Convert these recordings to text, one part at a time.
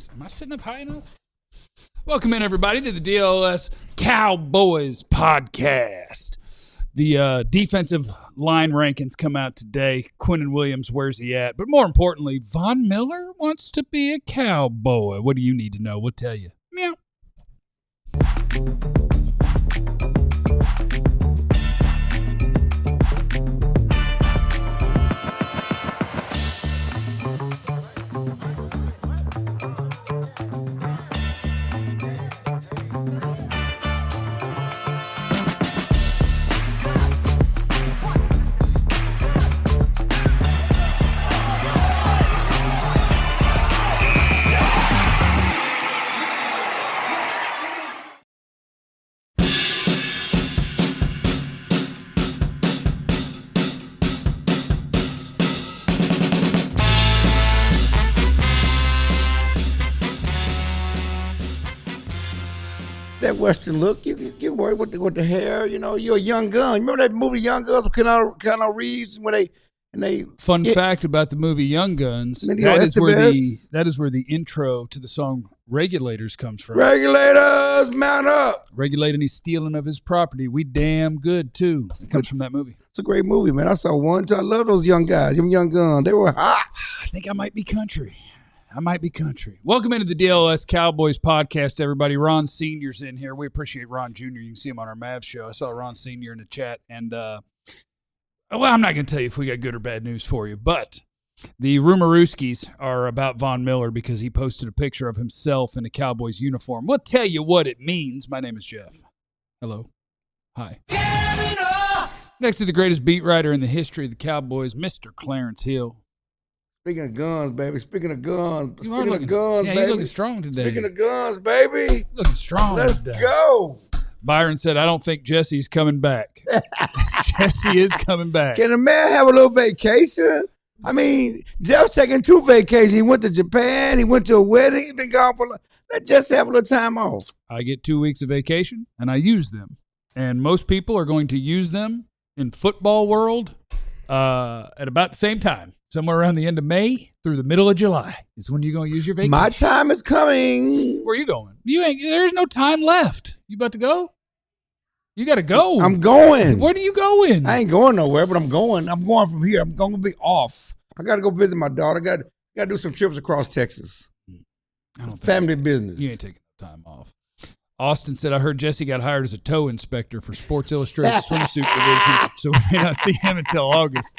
Am I sitting up high enough? Welcome in, everybody, to the DLLS Cowboys podcast. The defensive line rankings come out today. Quinnen Williams, where's he at? But more importantly, Von Miller wants to be a Cowboy. What do you need to know? We'll tell you. Meow. That Western look, you worry with the hair, you know. You're a young gun. Remember that movie Young Guns with Keanu Reeves when they Fun fact about the movie Young Guns, that is where the intro to the song Regulators comes from. Regulators, mount up. Regulate any stealing of his property. We damn good, too. It comes from that movie. It's a great movie, man. I saw one time. I love those young guys, them young guns. They were hot. I think I might be country. Welcome into the DLLS Cowboys podcast, everybody. Ron Sr.'s in here. We appreciate Ron Jr. You can see him on our Mavs show. I saw Ron Sr. in the chat. And, well, I'm not going to tell you if we got good or bad news for you, but the Rumorooskies are about Von Miller because he posted a picture of himself in a Cowboys uniform. We'll tell you what it means. My name is Jeff. Hello. Hi. Next to the greatest beat writer in the history of the Cowboys, Mr. Clarence Hill. Speaking of guns, baby. Speaking of guns, baby. You're looking strong today. Speaking of guns, baby. Looking strong Let's today. go. Byron said, I don't think Jesse's coming back. Jesse is coming back. Can a man have a little vacation? I mean, Jeff's taking 2 vacations. He went to Japan. He went to a wedding. He's been gone for let Jesse have a little time off. I get 2 weeks of vacation, and I use them. And most people are going to use them in football world at about the same time. Somewhere around the end of May through the middle of July is when you're going to use your vacation. My time is coming. Where are you going? There's no time left. You about to go? You got to go. I'm going. Where are you going? I ain't going nowhere, but I'm going. I'm going from here. I'm going to be off. I got to go visit my daughter. Got to do some trips across Texas. Family business. You ain't taking no time off. Austin said, I heard Jesse got hired as a tow inspector for Sports Illustrated swimsuit division, so we may not see him until August.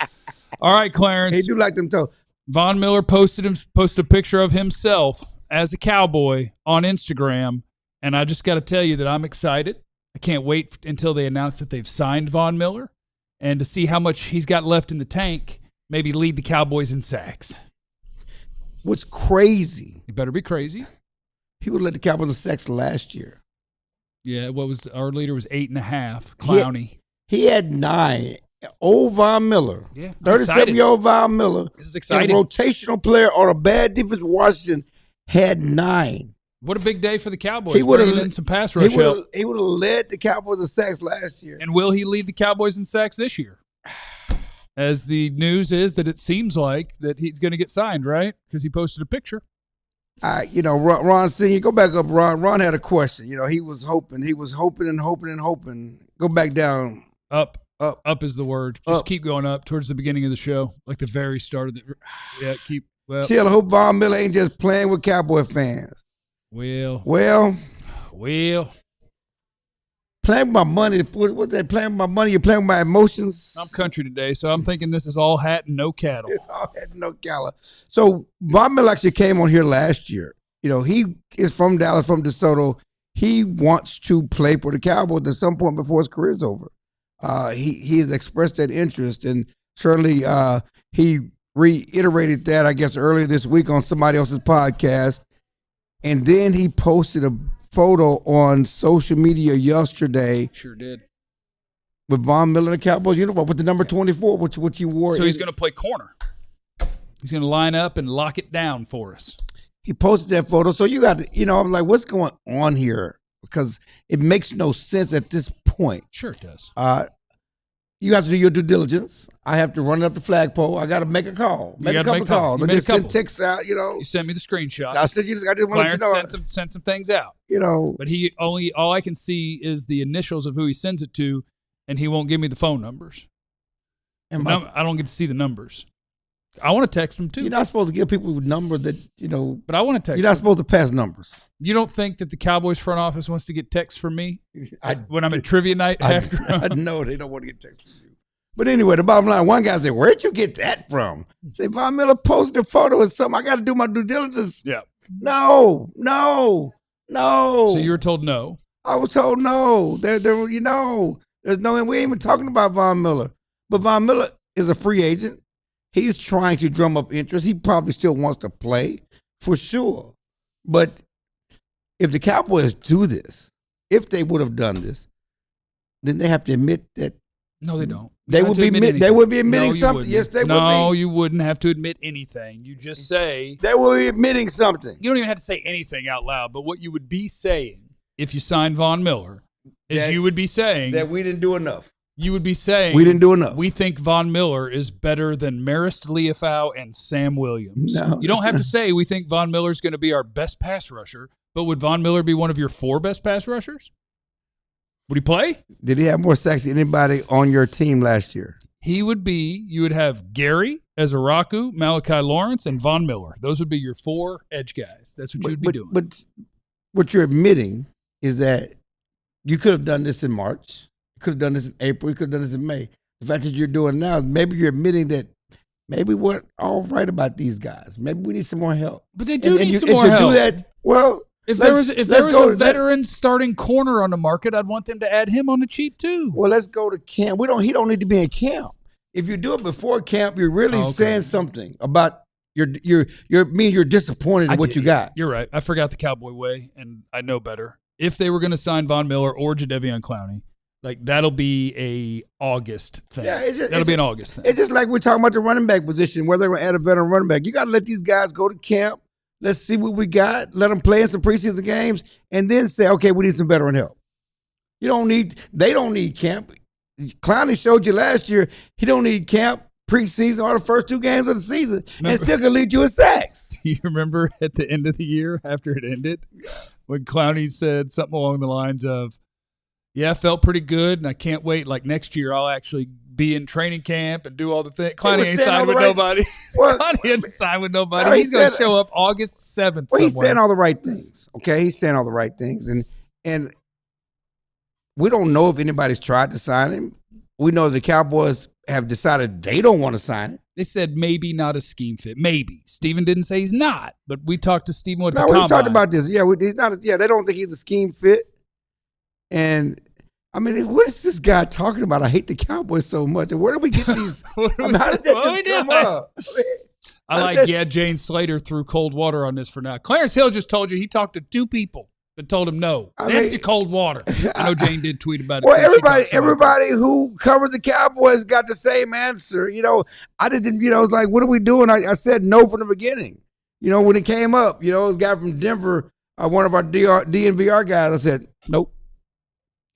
All right, Clarence. He do like them toe. Von Miller posted a picture of himself as a Cowboy on Instagram, and I just got to tell you that I'm excited. I can't wait until they announce that they've signed Von Miller and to see how much he's got left in the tank, maybe lead the Cowboys in sacks. What's crazy? He better be crazy. He would let the Cowboys in sacks last year. Yeah, our leader was 8.5. Clowney. He had 9. Old Von Miller. Yeah, 37-year-old Von Miller. This is exciting. A rotational player on a bad defense. Washington had 9. What a big day for the Cowboys. He would have led some pass rush help. He would have led the Cowboys in sacks last year. And will he lead the Cowboys in sacks this year? As the news is that it seems like that he's going to get signed, right? Because he posted a picture. Ron Sr., go back up, Ron. Ron had a question. He was hoping and hoping. Go back down. Up is the word. Just keep going up towards the beginning of the show, like the very start of the. Yeah, keep. Well, Chill. I hope Von Miller ain't just playing with Cowboy fans. Well. Playing with my money. What's that? Playing with my money? You're playing with my emotions? I'm country today, so I'm thinking this is all hat and no cattle. It's all hat and no cattle. So Von Miller actually came on here last year. He is from Dallas, from DeSoto. He wants to play for the Cowboys at some point before his career's over. He has expressed that interest, and certainly he reiterated that, I guess, earlier this week on somebody else's podcast. And then he posted a photo on social media yesterday. Sure did. With Von Miller in the Cowboys uniform with the number 24, which he wore. So he's going to play corner. He's going to line up and lock it down for us. He posted that photo. So you got to, I'm like, what's going on here? Because it makes no sense at this point. Sure it does. You have to do your due diligence. I have to run up the flagpole. I got to make a call. Make a couple calls. I just send texts out, You sent me the screenshots. I sent you. I just want to let you know. Sent some things out. But all I can see is the initials of who he sends it to, and he won't give me the phone numbers. And I don't get to see the numbers. I want to text them too. You're not supposed to give people numbers that But I want to text. You're not supposed to pass numbers. You don't think that the Cowboys front office wants to get texts from me when I'm at trivia night after? I know they don't want to get texts from you. But anyway, the bottom line, one guy said, "Where'd you get that from?" Say, Von Miller posted a photo or something. I got to do my due diligence. Yeah. No. So you were told no. I was told no. There's no. We ain't even talking about Von Miller. But Von Miller is a free agent. He's trying to drum up interest. He probably still wants to play, for sure. But if the Cowboys do this, if they would have done this, then they have to admit that. No, they don't. They would be admitting something. Yes, they would be. No, you wouldn't have to admit anything. You just say. They would be admitting something. You don't even have to say anything out loud. But what you would be saying if you signed Von Miller is you would be saying. That we didn't do enough. You would be saying we didn't do enough. We think Von Miller is better than Marist Liufau and Sam Williams. No, you don't have to say we think Von Miller is going to be our best pass rusher, but would Von Miller be one of your 4 best pass rushers? Would he play? Did he have more sacks than anybody on your team last year? He would be. You would have Gary, Ezeraku, Malachi Lawrence, and Von Miller. Those would be your 4 edge guys. That's what you would be doing. But what you're admitting is that you could have done this in March. Could have done this in April. We could have done this in May. The fact that you're doing now, maybe you're admitting that maybe we're all right about these guys. Maybe we need some more help. But they do need some more help. To do that, well, if there was a veteran starting corner on the market, I'd want them to add him on the cheap too. Well, let's go to camp. He don't need to be in camp. If you do it before camp, you're really saying something about you're disappointed in what you got. You're right. I forgot the Cowboy way, and I know better. If they were going to sign Von Miller or Jadeveon Clowney, that'll be a August thing. Yeah, that'll be an August thing. It's just like we're talking about the running back position, where they're going to add a veteran running back. You got to let these guys go to camp. Let's see what we got. Let them play in some preseason games, and then say, okay, we need some veteran help. They don't need camp. Clowney showed you last year he don't need camp, preseason, or the first 2 games of the season, and still can lead you in sacks. Do you remember at the end of the year after it ended when Clowney said something along the lines of, "Yeah, I felt pretty good, and I can't wait. Next year, I'll actually be in training camp and do all the things." Clowney ain't signed with nobody. Clowney ain't signed with nobody. No, he's going to show up August 7th. Well, he's saying all the right things. Okay, he's saying all the right things, and we don't know if anybody's tried to sign him. We know the Cowboys have decided they don't want to sign him. They said maybe not a scheme fit. Maybe. Steven didn't say he's not, but we talked to Steven with the combine. We talked about this. Yeah, he's not. Yeah, they don't think he's a scheme fit. And I mean, what is this guy talking about? I hate the Cowboys so much. And where do we get these? How did that just come up? Jane Slater threw cold water on this for now. Clarence Hill just told you he talked to 2 people that told him no. That's the cold water. I know Jane did tweet about it. Well, everybody who covers the Cowboys got the same answer. I didn't. It's like, what are we doing? I said no from the beginning. When it came up, it was a guy from Denver, one of our DNVR guys. I said nope.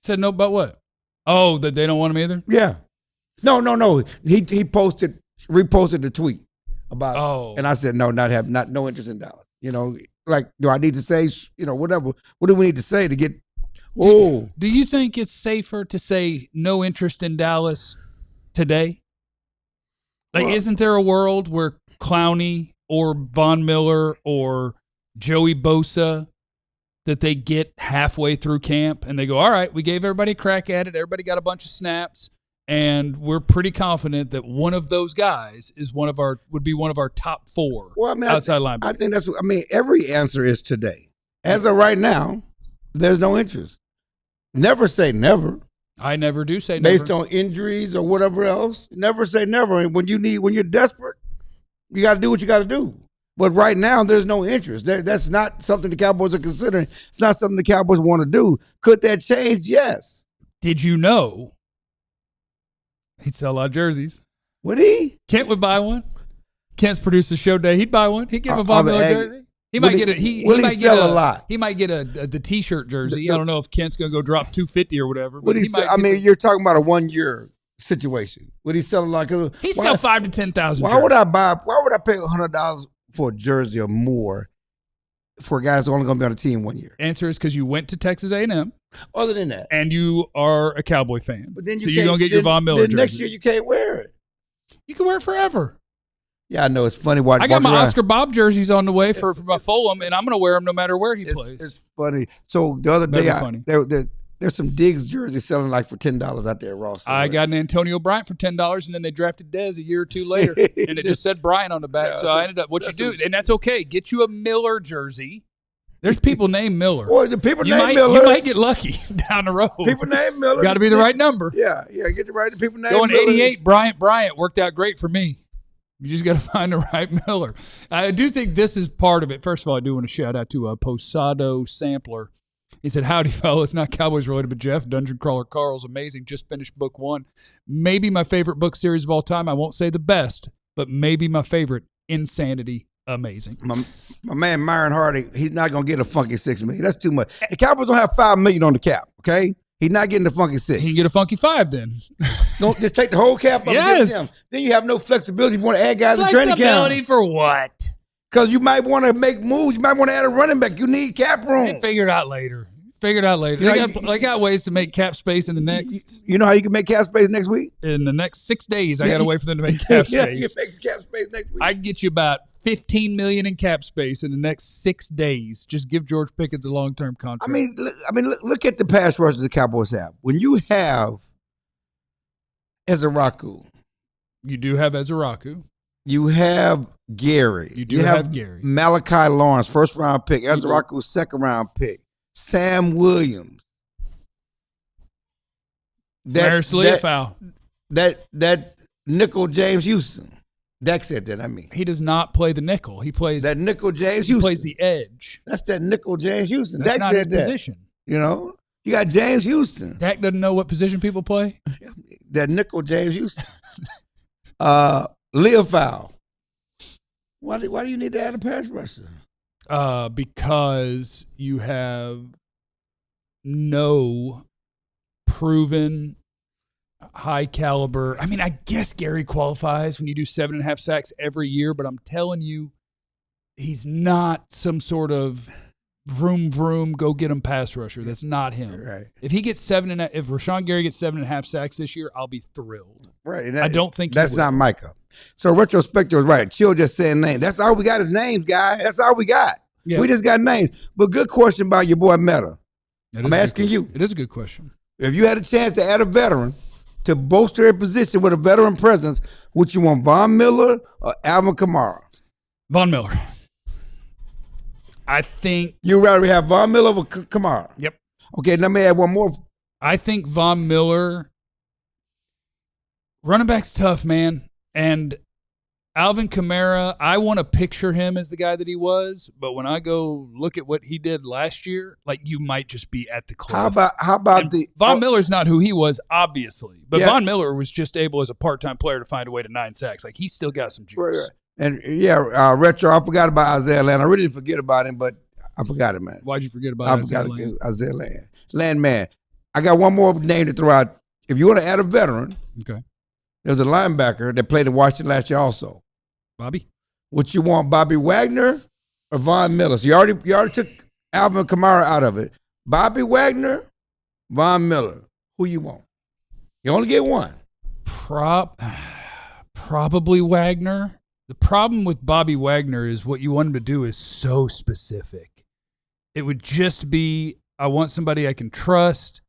Said no, but what? Oh, that they don't want him either? Yeah. No. He reposted the tweet about it. And I said, no interest in Dallas. Do I need to say, whatever? What do we need to say to get Do you think it's safer to say no interest in Dallas today? Isn't there a world where Clowney or Von Miller or Joey Bosa that they get halfway through camp and they go, all right, we gave everybody a crack at it. Everybody got a bunch of snaps, and we're pretty confident that one of those guys would be one of our top 4 outside linebackers. I think every answer is today. As of right now, there's no interest. Never say never. I never do say never. Based on injuries or whatever else, never say never. And when you're desperate, you got to do what you got to do. But right now, there's no interest. That's not something the Cowboys are considering. It's not something the Cowboys want to do. Could that change? Yes. Did you know he'd sell a lot of jerseys? Would he? Kent would buy one. Kent's produced a show day. He'd buy one. He'd give a Von Miller jersey. He might get it. Will he sell a lot? He might get the T-shirt jersey. I don't know if Kent's going to go drop $250 or whatever. You're talking about a 1 year situation? Would he sell it like a? He sell 5,000 to 10,000. Why would I pay $100 for a jersey or more for a guy that's only going to be on the team 1 year? Answer is because you went to Texas A&M. Other than that, and you are a Cowboy fan, but then so you're gonna get your Von Miller jersey. Next year you can't wear it. You can wear it forever. Yeah, I know it's funny. I got my Oscar Bob jerseys on the way for my Fulham, and I'm gonna wear them no matter where he plays. It's funny. So the other day, there's some Diggs jerseys selling like for $10 out there at Ross. I got an Antonio Bryant for $10, and then they drafted Dez a year or two later, and it just said Bryant on the back. So I ended up and that's okay. Get you a Miller jersey. There's people named Miller. Boy, the people named Miller. You might get lucky down the road. People named Miller. Got to be the right number. Yeah, get the right people named Going Miller. 88, Bryant worked out great for me. You just got to find the right Miller. I do think this is part of it. First of all, I do want to shout out to Posado Sampler. He said, howdy, fellas. Not Cowboys related, but Jeff, Dungeon Crawler Carl's amazing. Just finished book 1. Maybe my favorite book series of all time. I won't say the best, but maybe my favorite. Insanity. Amazing. My man Myron Hardy, he's not gonna get a funky $6 million. That's too much. The Cowboys don't have $5 million on the cap. Okay, he's not getting the funky 6. He can get a funky 5 then. Don't just take the whole cap. Yes. Then you have no flexibility. You want to add guys in training camp. Flexibility for what? Because you might want to make moves. You might want to add a running back. You need cap room. They figure it out later. They got ways to make cap space in the next. You know how you can make cap space next week? In the next 6 days, I got to wait for them to make cap space. Yeah, you can make cap space next week. I can get you about $15 million in cap space in the next 6 days. Just give George Pickens a long-term contract. I mean, look at the pass rushers the Cowboys have. When you have Ezeraku, you do have Ezeraku. You have Gary. You have Gary. Malachi Lawrence, first-round pick. Ezeraku, second-round pick. Sam Williams. That nickel James Houston. Dak said that, I mean. He does not play the nickel. He plays that nickel James Houston. He plays the edge. That's that nickel James Houston. Dak said his that. Position. You know? You got James Houston. Dak doesn't know what position people play. That nickel James Houston. Leofow. Why do you need to add a pass rusher? Because you have no proven high caliber. I mean, I guess Gary qualifies when you do 7.5 sacks every year, but I'm telling you, he's not some sort of vroom, go get him pass rusher. That's not him. Right. If he gets if Rashawn Gary gets 7.5 sacks this year, I'll be thrilled. Right. I don't think that's not Micah. So retrospective was right. Chill just saying names. That's all we got is names, guy. That's all we got. Yeah. We just got names. But good question about your boy Meta. I'm asking you. It is a good question. If you had a chance to add a veteran to bolster a position with a veteran presence, would you want Von Miller or Alvin Kamara? Von Miller. I think you'd rather have Von Miller over Kamara. Yep. Okay, let me add one more. I think Von Miller, running back's tough, man. And Alvin Kamara, I want to picture him as the guy that he was, but when I go look at what he did last year, like you might just be at the cliff. How about Von Miller's not who he was, obviously, but Von Miller was just able as a part-time player to find a way to 9 sacks. Like he's still got some juice. Right. And retro, I forgot about Isaiah Land. I really didn't forget about him, but I forgot it, man. Why'd you forget about Isaiah Land? Land, man. I got one more name to throw out. If you want to add a veteran, okay. There's a linebacker that played in Washington last year also. Bobby? Would you want Bobby Wagner or Von Miller? So you already took Alvin Kamara out of it. Bobby Wagner, Von Miller. Who you want? You only get one. Probably Wagner. The problem with Bobby Wagner is what you want him to do is so specific. It would just be, I want somebody I can trust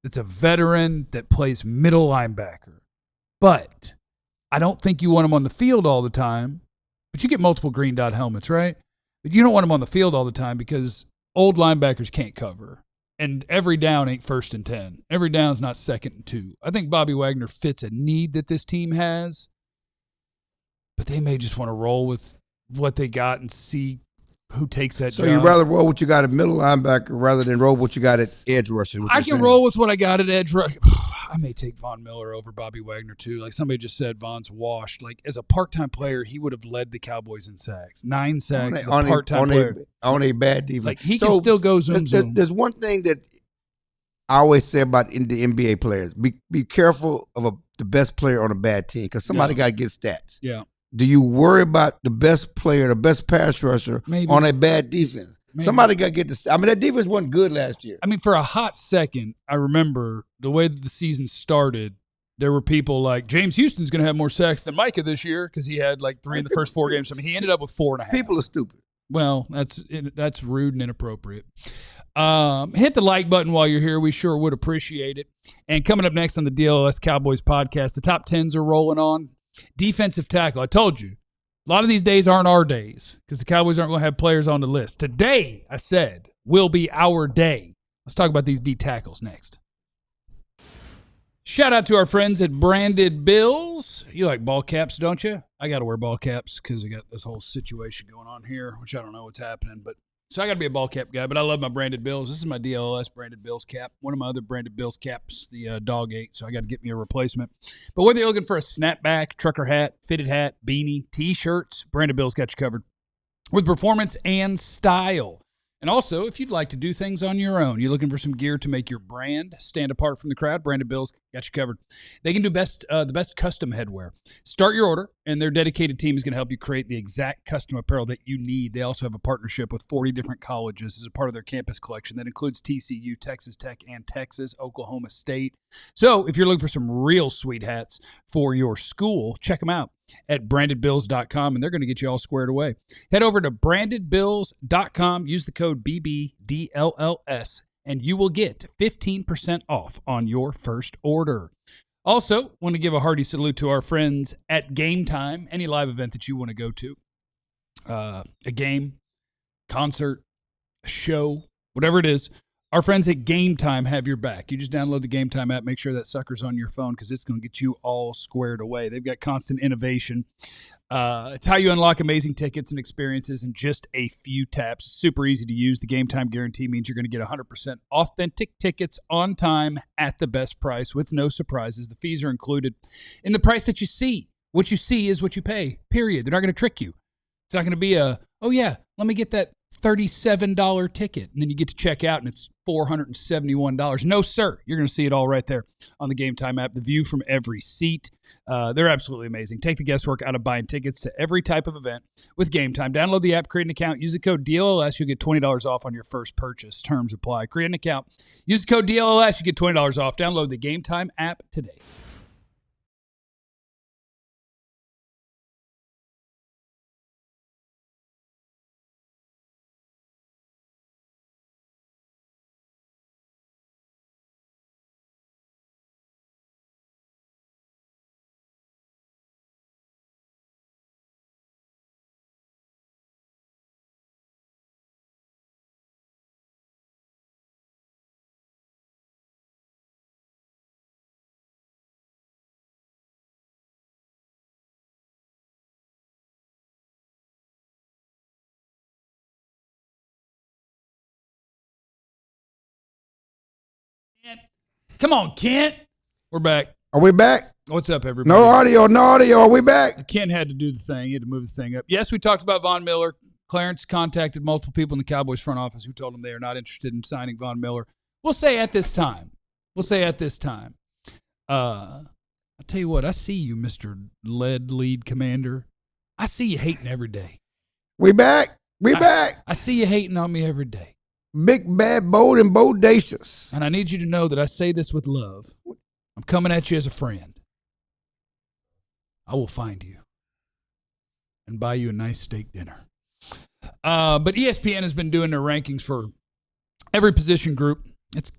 that's a veteran that plays middle linebacker. But I don't think you want him on the field all the time. But you get multiple green dot helmets, right? But you don't want him on the field all the time because old linebackers can't cover. And every down ain't 1st and 10. Every down's not 2nd and 2. I think Bobby Wagner fits a need that this team has. But they may just want to roll with what they got and see who takes that job. So you'd rather roll what you got at middle linebacker rather than roll what you got at edge rusher? I can roll with what I got at edge rusher. I may take Von Miller over Bobby Wagner too. Like somebody just said, Von's washed. Like as a part-time player, he would have led the Cowboys in sacks. 9 sacks as a part-time player. On a bad defense. Like he can still go zoom. There's one thing that I always say about the NBA players. Be careful of the best player on a bad team because somebody got to get stats. Yeah. Do you worry about the best player, the best pass rusher on a bad defense? Maybe. Somebody got to get the. I mean, that defense wasn't good last year. I mean, for a hot second, I remember the way that the season started. There were people like James Houston's going to have more sacks than Micah this year because he had like 3 in the first 4 games. I mean, he ended up with 4.5. People are stupid. Well, that's rude and inappropriate. Hit the like button while you're here. We sure would appreciate it. And coming up next on the DLLS Cowboys podcast, the top 10s are rolling on. Defensive tackle. I told you, a lot of these days aren't our days because the Cowboys aren't going to have players on the list. Today, I said, will be our day. Let's talk about these D tackles next. Shout out to our friends at Branded Bills. You like ball caps, don't you? I got to wear ball caps because I got this whole situation going on here, which I don't know what's happening. But so I got to be a ball cap guy, but I love my Branded Bills. This is my DLLS Branded Bills cap. One of my other Branded Bills caps, the dog ate, so I got to get me a replacement. But whether you're looking for a snapback, trucker hat, fitted hat, beanie, T-shirts, Branded Bills got you covered with performance and style. And also, if you'd like to do things on your own, you're looking for some gear to make your brand stand apart from the crowd, Branded Bills got you covered. They can do the best custom headwear. Start your order, and their dedicated team is going to help you create the exact custom apparel that you need. They also have a partnership with 40 different colleges as a part of their campus collection. That includes TCU, Texas Tech, and Texas, Oklahoma State. So if you're looking for some real sweet hats for your school, check them out at brandedbills.com, and they're going to get you all squared away. Head over to brandedbills.com, use the code BBDLLS, and you will get 15% off on your first order. Also, want to give a hearty salute to our friends at Game Time, any live event that you want to go to, a game, concert, a show, whatever it is. Our friends at Game Time have your back. You just download the Game Time app, make sure that sucker's on your phone because it's going to get you all squared away. They've got constant innovation. It's how you unlock amazing tickets and experiences in just a few taps. It's super easy to use. The Game Time guarantee means you're going to get 100% authentic tickets on time at the best price with no surprises. The fees are included in the price that you see. What you see is what you pay, period. They're not going to trick you. It's not going to be oh yeah, let me get that $37 ticket, and then you get to check out, and it's $471. No, sir. You're going to see it all right there on the Game Time app. The view from every seat. They're absolutely amazing. Take the guesswork out of buying tickets to every type of event with Game Time. Download the app, create an account, use the code DLLS. You'll get $20 off on your first purchase. Terms apply. Create an account. Use the code DLLS. You get $20 off. Download the Game Time app today. Come on, Kent. We're back. Are we back? What's up, everybody? No audio. Are we back? Kent had to do the thing. He had to move the thing up. Yes, we talked about Von Miller. Clarence contacted multiple people in the Cowboys front office who told him they are not interested in signing Von Miller. We'll say at this time. I'll tell you what. I see you, Mr. Lead Commander. I see you hating every day. We back. Back. I see you hating on me every day. Big, bad, bold, and bodacious. And I need you to know that I say this with love. I'm coming at you as a friend. I will find you and buy you a nice steak dinner. But ESPN has been doing their rankings for every position group. It's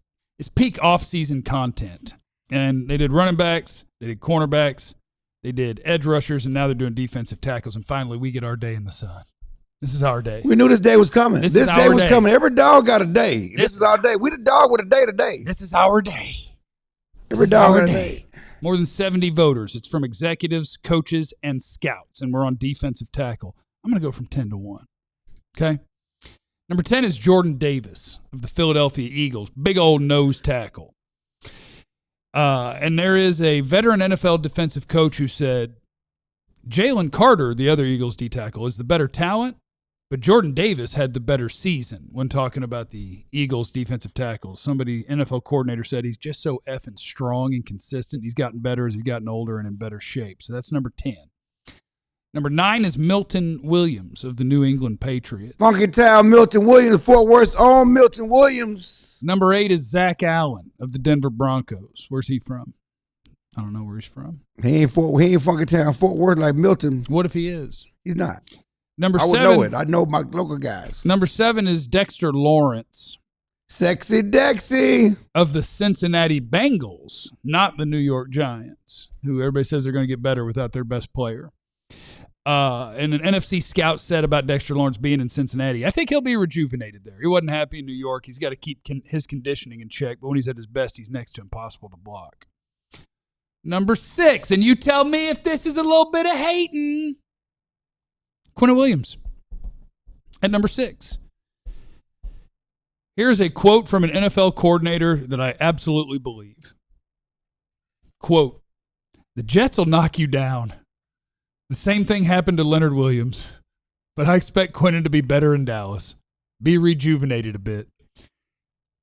peak off-season content. And they did running backs, they did cornerbacks, they did edge rushers, and now they're doing defensive tackles. And finally, we get our day in the sun. This is our day. We knew this day was coming. This day was coming. Every dog got a day. This is our day. We the dog with a day today. This is our day. Every dog got a day. More than 70 voters. It's from executives, coaches, and scouts. And we're on defensive tackle. I'm going to go from 10 to 1. Okay? Number 10 is Jordan Davis of the Philadelphia Eagles. Big old nose tackle. And there is a veteran NFL defensive coach who said, Jalen Carter, the other Eagles D tackle, is the better talent, But Jordan Davis had the better season when talking about the Eagles' defensive tackles. Somebody, NFL coordinator, said he's just so effing strong and consistent. He's gotten better as he's gotten older and in better shape. So that's number 10. Number 9 is Quinnen Williams of the New England Patriots. Funky Town, Milton Williams, Fort Worth's own Milton Williams. Number 8 is Zach Allen of the Denver Broncos. Where's he from? I don't know where he's from. He ain't Funky Town, Fort Worth like Milton. What if he is? He's not. Number 7. I would know it. I know my local guys. Number 7 is Dexter Lawrence. Sexy Dexy. Of the Cincinnati Bengals, not the New York Giants, who everybody says they're going to get better without their best player. And an NFC scout said about Dexter Lawrence being in Cincinnati, I think he'll be rejuvenated there. He wasn't happy in New York. He's got to keep his conditioning in check, but when he's at his best, he's next to impossible to block. Number 6, and you tell me if this is a little bit of hating, Quinnen Williams at number 6. Here's a quote from an NFL coordinator that I absolutely believe. Quote, "The Jets will knock you down. The same thing happened to Leonard Williams, but I expect Quinnen to be better in Dallas. Be rejuvenated a bit."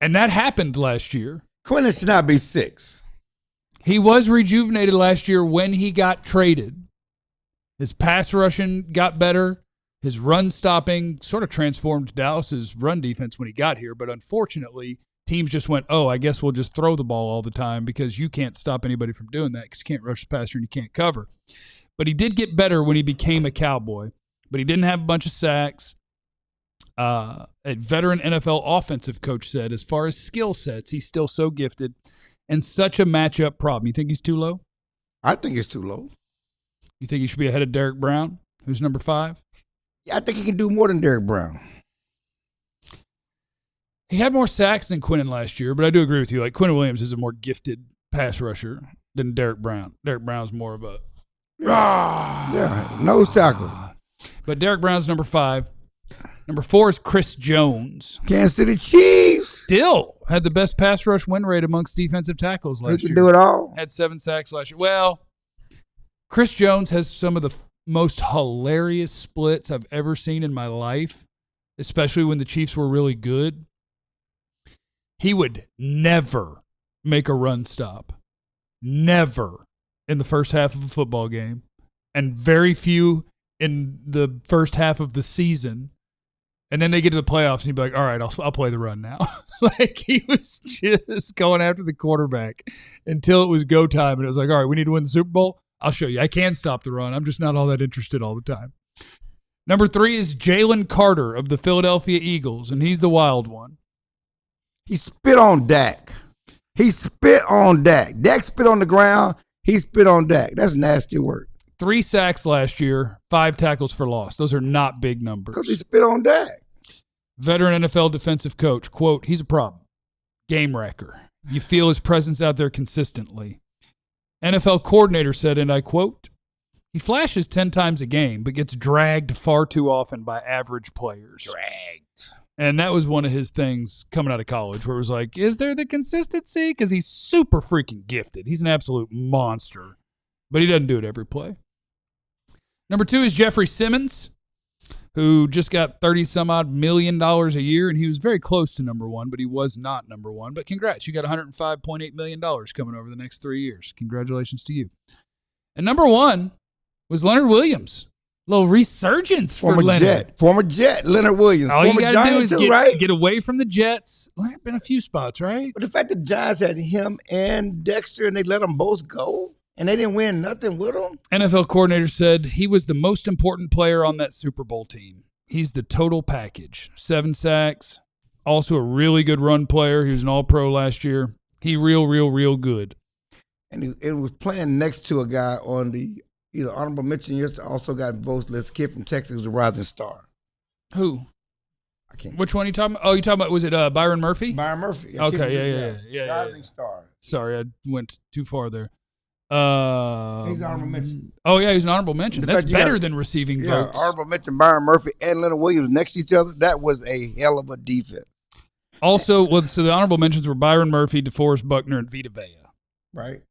And that happened last year. Quinnen should not be 6. He was rejuvenated last year when he got traded. His pass rushing got better. His run stopping sort of transformed Dallas's run defense when he got here. But unfortunately, teams just went, oh, I guess we'll just throw the ball all the time because you can't stop anybody from doing that because you can't rush the passer and you can't cover. But he did get better when he became a Cowboy. But he didn't have a bunch of sacks. A veteran NFL offensive coach said, as far as skill sets, he's still so gifted and such a matchup problem. You think he's too low? I think it's too low. You think he should be ahead of Derek Brown, who's number 5? Yeah, I think he can do more than Derek Brown. He had more sacks than Quinnen last year, but I do agree with you. Like, Quinnen Williams is a more gifted pass rusher than Derek Brown. Derek Brown's more of a nose tackle. But Derek Brown's number 5. Number 4 is Chris Jones. Kansas City Chiefs. Still had the best pass rush win rate amongst defensive tackles last year. He can do it all. Had 7 sacks last year. Well, Chris Jones has some of the most hilarious splits I've ever seen in my life, especially when the Chiefs were really good. He would never make a run stop. Never in the first half of a football game, and very few in the first half of the season. And then they get to the playoffs, and he'd be like, all right, I'll play the run now. Like, he was just going after the quarterback until it was go time. And it was like, all right, we need to win the Super Bowl. I'll show you. I can stop the run. I'm just not all that interested all the time. Number 3 is Jalen Carter of the Philadelphia Eagles, and he's the wild one. He spit on Dak. Dak spit on the ground. He spit on Dak. That's nasty work. 3 sacks last year, 5 tackles for loss. Those are not big numbers. Because he spit on Dak. Veteran NFL defensive coach, quote, he's a problem. Game wrecker. You feel his presence out there consistently. NFL coordinator said, and I quote, he flashes 10 times a game, but gets dragged far too often by average players. Dragged. And that was one of his things coming out of college where it was like, is there the consistency? Because he's super freaking gifted. He's an absolute monster, but he doesn't do it every play. Number 2 is Jeffrey Simmons, who just got $30-some-odd million a year, and he was very close to number 1, but he was not number 1. But congrats, you got $105.8 million coming over the next 3 years. Congratulations to you. And number 1 was Leonard Williams. A little resurgence for Leonard. Former Jet, Leonard Williams. All former you got to do is Giant get away from the Jets. Leonard been a few spots, right? But the fact that Giants had him and Dexter, and they let them both go, and they didn't win nothing with him. NFL coordinator said he was the most important player on that Super Bowl team. He's the total package. 7 sacks. Also a really good run player. He was an All-Pro last year. He real good. And it was playing next to a guy on the honorable mention. Yes, also got votes. This kid from Texas was a rising star. Who? I can't. Which one are you talking about? Oh, you talking about, was it Byron Murphy? Byron Murphy. Okay, yeah. Rising star. Sorry, I went too far there. He's an honorable mention. Oh, yeah, he's an honorable mention. That's better than receiving votes. Honorable mention Byron Murphy and Leonard Williams next to each other. That was a hell of a defense. Also, so the honorable mentions were Byron Murphy, DeForest Buckner, and Vita Vea. Right.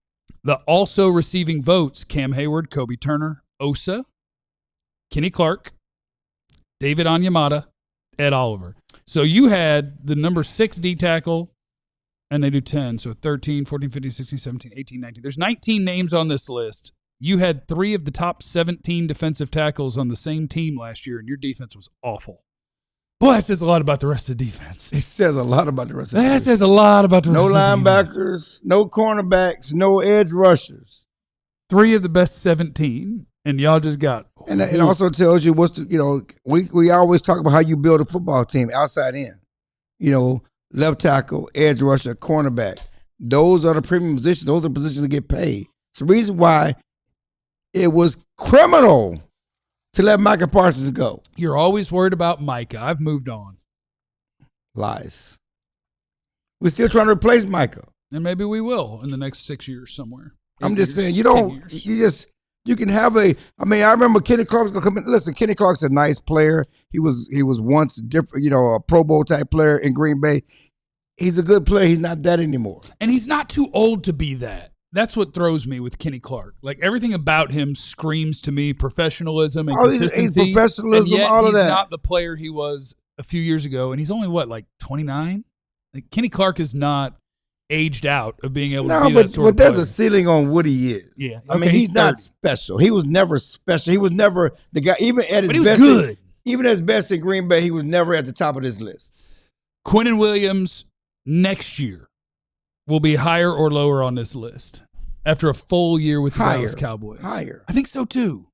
The also receiving votes, Cam Hayward, Kobe Turner, Osa, Kenny Clark, David Onyemata, Ed Oliver. So you had the number 6 D tackle, and they do 10. So 13, 14, 15, 16, 17, 18, 19. There's 19 names on this list. You had 3 of the top 17 defensive tackles on the same team last year, and your defense was awful. Boy, that says a lot about the rest of the defense. It says a lot about the rest of the defense. That says a lot about the rest of the defense. No linebackers, no cornerbacks, no edge rushers. 3 of the best 17, and y'all just got. And it also tells you we always talk about how you build a football team outside in. Left tackle, edge rusher, cornerback. Those are the premium positions. Those are the positions that get paid. It's the reason why it was criminal to let Micah Parsons go. You're always worried about Micah. I've moved on. Lies. We're still trying to replace Micah. And maybe we will in the next 6 years somewhere. I'm just saying, you can have I remember Kenny Clark's going to come in. Listen, Kenny Clark's a nice player. He was once different, a Pro Bowl type player in Green Bay. He's a good player. He's not that anymore. And he's not too old to be that. That's what throws me with Kenny Clark. Like, everything about him screams to me professionalism and consistency. He's professionalism, and yet all of that. He's not the player he was a few years ago, and he's only, 29? Like, Kenny Clark is not aged out of being able to be that sort of player. But there's a ceiling on what he is. Yeah. I mean, he's not special. He was never special. He was never the guy, even at his best. Good. Even at his best in Green Bay, he was never at the top of this list. Quinnen Williams next year will be higher or lower on this list after a full year with the Dallas Cowboys. Higher. I think so too.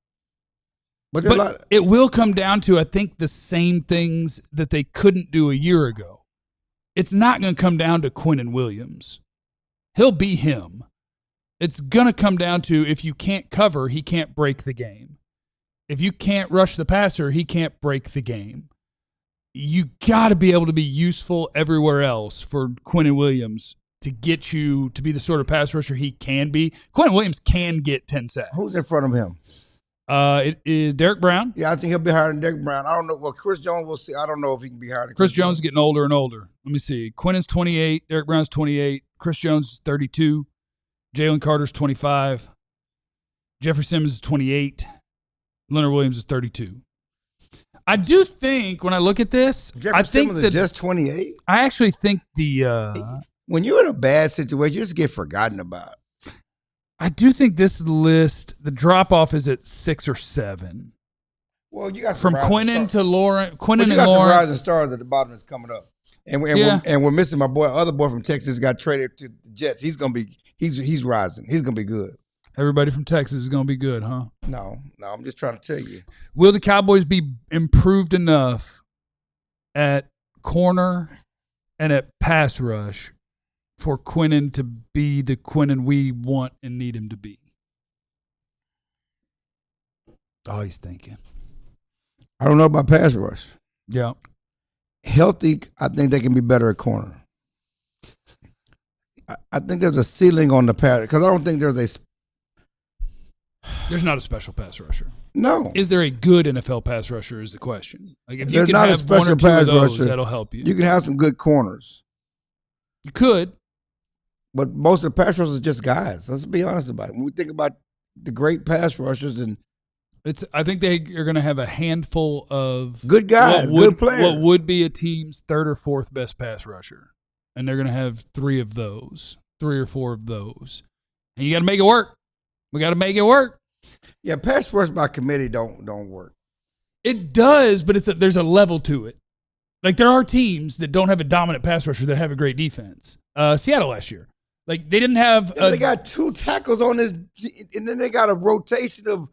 But it will come down to, I think, the same things that they couldn't do a year ago. It's not going to come down to Quinnen Williams. He'll be him. It's going to come down to, if you can't cover, he can't break the game. If you can't rush the passer, he can't break the game. You got to be able to be useful everywhere else for Quinnen Williams to get you to be the sort of pass rusher he can be. Quinnen Williams can get 10 sacks. Who's in front of him? It is Derek Brown. Yeah, I think he'll be higher than Derek Brown. I don't know. Well, Chris Jones, we'll see. I don't know if he can be higher than Chris Jones is getting older and older. Let me see. Quinnen's 28. Derek Brown's 28. Chris Jones is 32. Jalen Carter's 25. Jeffrey Simmons is 28. Leonard Williams is 32. I do think when I look at this, Jeffrey Simmons is just 28. I actually think when you're in a bad situation, you just get forgotten about. I do think this list, the drop off is at 6 or 7. Well, you got from Quinnen to Lawrence. Quinnen and you got Lawrence. some rising stars at the bottom that's coming up, and we're missing my other boy from Texas got traded to the Jets. He's rising. He's gonna be good. Everybody from Texas is gonna be good, huh? No, I'm just trying to tell you. Will the Cowboys be improved enough at corner and at pass rush for Quinnen to be the Quinnen we want and need him to be? Oh, he's thinking. I don't know about pass rush. Yeah. Healthy, I think they can be better at corner. I think there's a ceiling on the pass, because I don't think there's not a special pass rusher. No. Is there a good NFL pass rusher is the question. Like, if you there's can not have a special one or two pass of those, rusher, that'll help you. You can have some good corners. You could. But most of the pass rushers are just guys. Let's be honest about it. When we think about the great pass rushers, and I think they are going to have a handful of good guys, good players. What would be a team's third or fourth best pass rusher, and they're going to have 3 or 4 of those, and you got to make it work. We got to make it work. Yeah, pass rush by committee don't work. It does, but there's a level to it. Like, there are teams that don't have a dominant pass rusher that have a great defense. Seattle last year. Like, they didn't have they got 2 tackles on this, and then they got a rotation of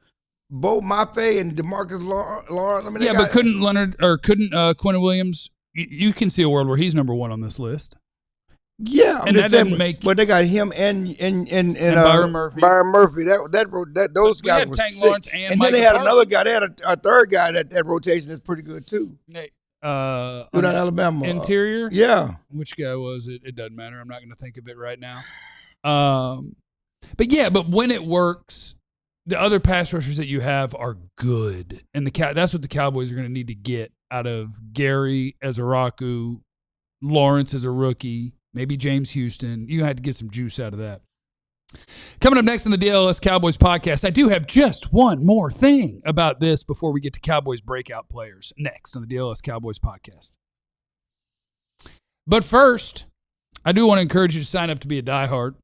Bo Mafe and DeMarcus Lawrence. I mean, but couldn't Quinnen Williams? You can see a world where he's number 1 on this list. Yeah, and that doesn't make. But they got him and Byron Murphy. Byron Murphy. Those guys were Tank sick. Lawrence and then they had another guy. They had a third guy that rotation that's pretty good too. On Alabama interior. Yeah, which guy was it? It doesn't matter. I'm not going to think of it right now. But when it works, the other pass rushers that you have are good, and that's what the Cowboys are going to need to get out of Gary Ezeraku, Lawrence as a rookie, maybe James Houston. You had to get some juice out of that. Coming up next on the DLLS Cowboys podcast, I do have just one more thing about this before we get to Cowboys breakout players next on the DLLS Cowboys podcast. But first, I do want to encourage you to sign up to be a diehard.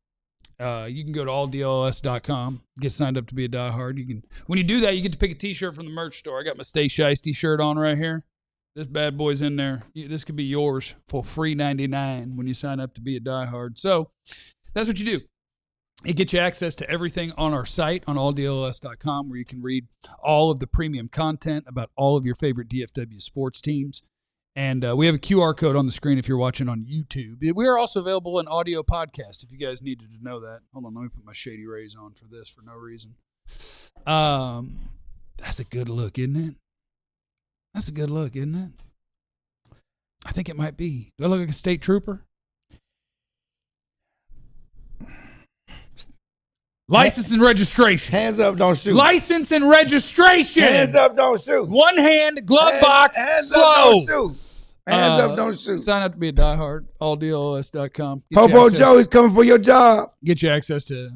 You can go to alldlls.com, get signed up to be a diehard. When you do that, you get to pick a T-shirt from the merch store. I got my Stay Shiesty shirt on right here. This bad boy's in there. This could be yours for free $99 when you sign up to be a diehard. So that's what you do. It gets you access to everything on our site on alldlls.com, where you can read all of the premium content about all of your favorite DFW sports teams. And we have a QR code on the screen if you're watching on YouTube. We are also available in audio podcast if you guys needed to know that. Hold on, let me put my Shady Rays on for this for no reason. That's a good look, isn't it? That's a good look, isn't it? I think it might be. Do I look like a state trooper? License and registration. Hands up, don't shoot. License and registration. Hands up, don't shoot. One hand, glove box, hands slow. Up, don't shoot. Hands up, don't shoot. Sign up to be a diehard, alldlls.com. Popo Joe is coming for your job. Get you access to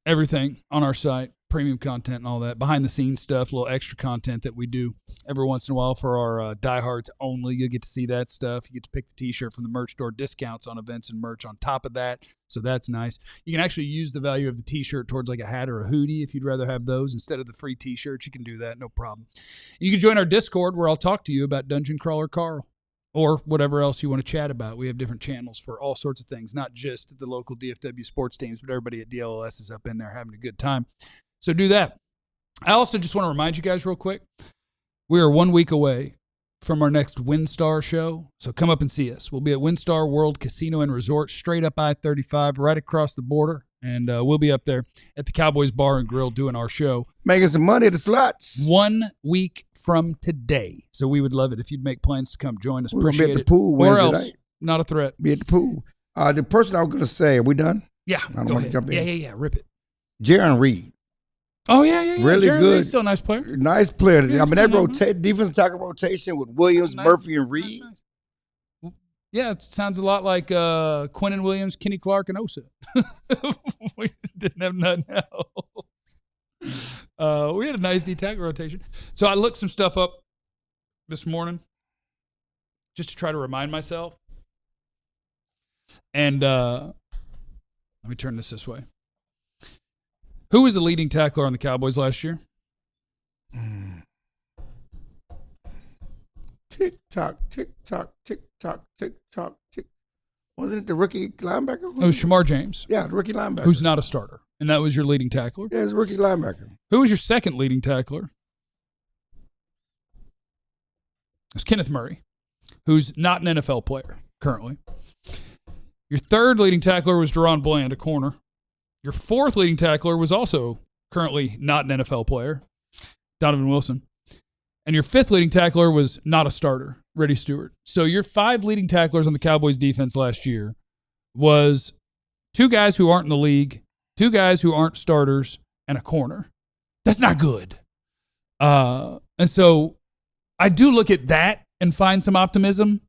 everything on our site, premium content and all that, behind-the-scenes stuff, a little extra content that we do every once in a while for our diehards only. You'll get to see that stuff. You get to pick the T-shirt from the merch store, discounts on events and merch on top of that, so that's nice. You can actually use the value of the T-shirt towards like a hat or a hoodie if you'd rather have those instead of the free T-shirts. You can do that, no problem. You can join our Discord where I'll talk to you about Dungeon Crawler Carl or whatever else you want to chat about. We have different channels for all sorts of things, not just the local DFW sports teams, but everybody at DLLS is up in there having a good time. So do that. I also just want to remind you guys real quick, we are 1 week away from our next WinStar show, so come up and see us. We'll be at WinStar World Casino and Resort, straight up I-35, right across the border, and we'll be up there at the Cowboys Bar and Grill doing our show. Making some money at the slots. 1 week from today, so we would love it if you'd make plans to come join us. We're going to Appreciate be at the it. pool Or Wednesday else, night. not a threat. Be at the pool. The person I was going to say, are we done? Yeah, I don't go want to ahead. jump in. Yeah, rip it. Jaron Reed. Oh, yeah. Really Jeremy good. Reed's still a nice player. Nice player. Yeah, I mean, that defensive tackle rotation with Williams, Nice. Murphy, and Reed. Nice. Yeah, it sounds a lot like Quinnen Williams, Kenny Clark, and Osa. We just didn't have nothing else. We had a nice D-tackle rotation. So I looked some stuff up this morning just to try to remind myself. And let me turn this way. Who was the leading tackler on the Cowboys last year? Tick tock, tick tock, tick tock, tick tock, tick. Wasn't it the rookie linebacker? It was Shamar James. Yeah, the rookie linebacker. Who's not a starter. And that was your leading tackler? Yeah, it's a rookie linebacker. Who was your second leading tackler? It's Kenneth Murray, who's not an NFL player currently. Your third leading tackler was Deron Bland, a corner. Your fourth leading tackler was also currently not an NFL player, Donovan Wilson. And your fifth leading tackler was not a starter, Reddy Stewart. So your five leading tacklers on the Cowboys defense last year was two guys who aren't in the league, two guys who aren't starters, and a corner. That's not good. And so I do look at that and find some optimism.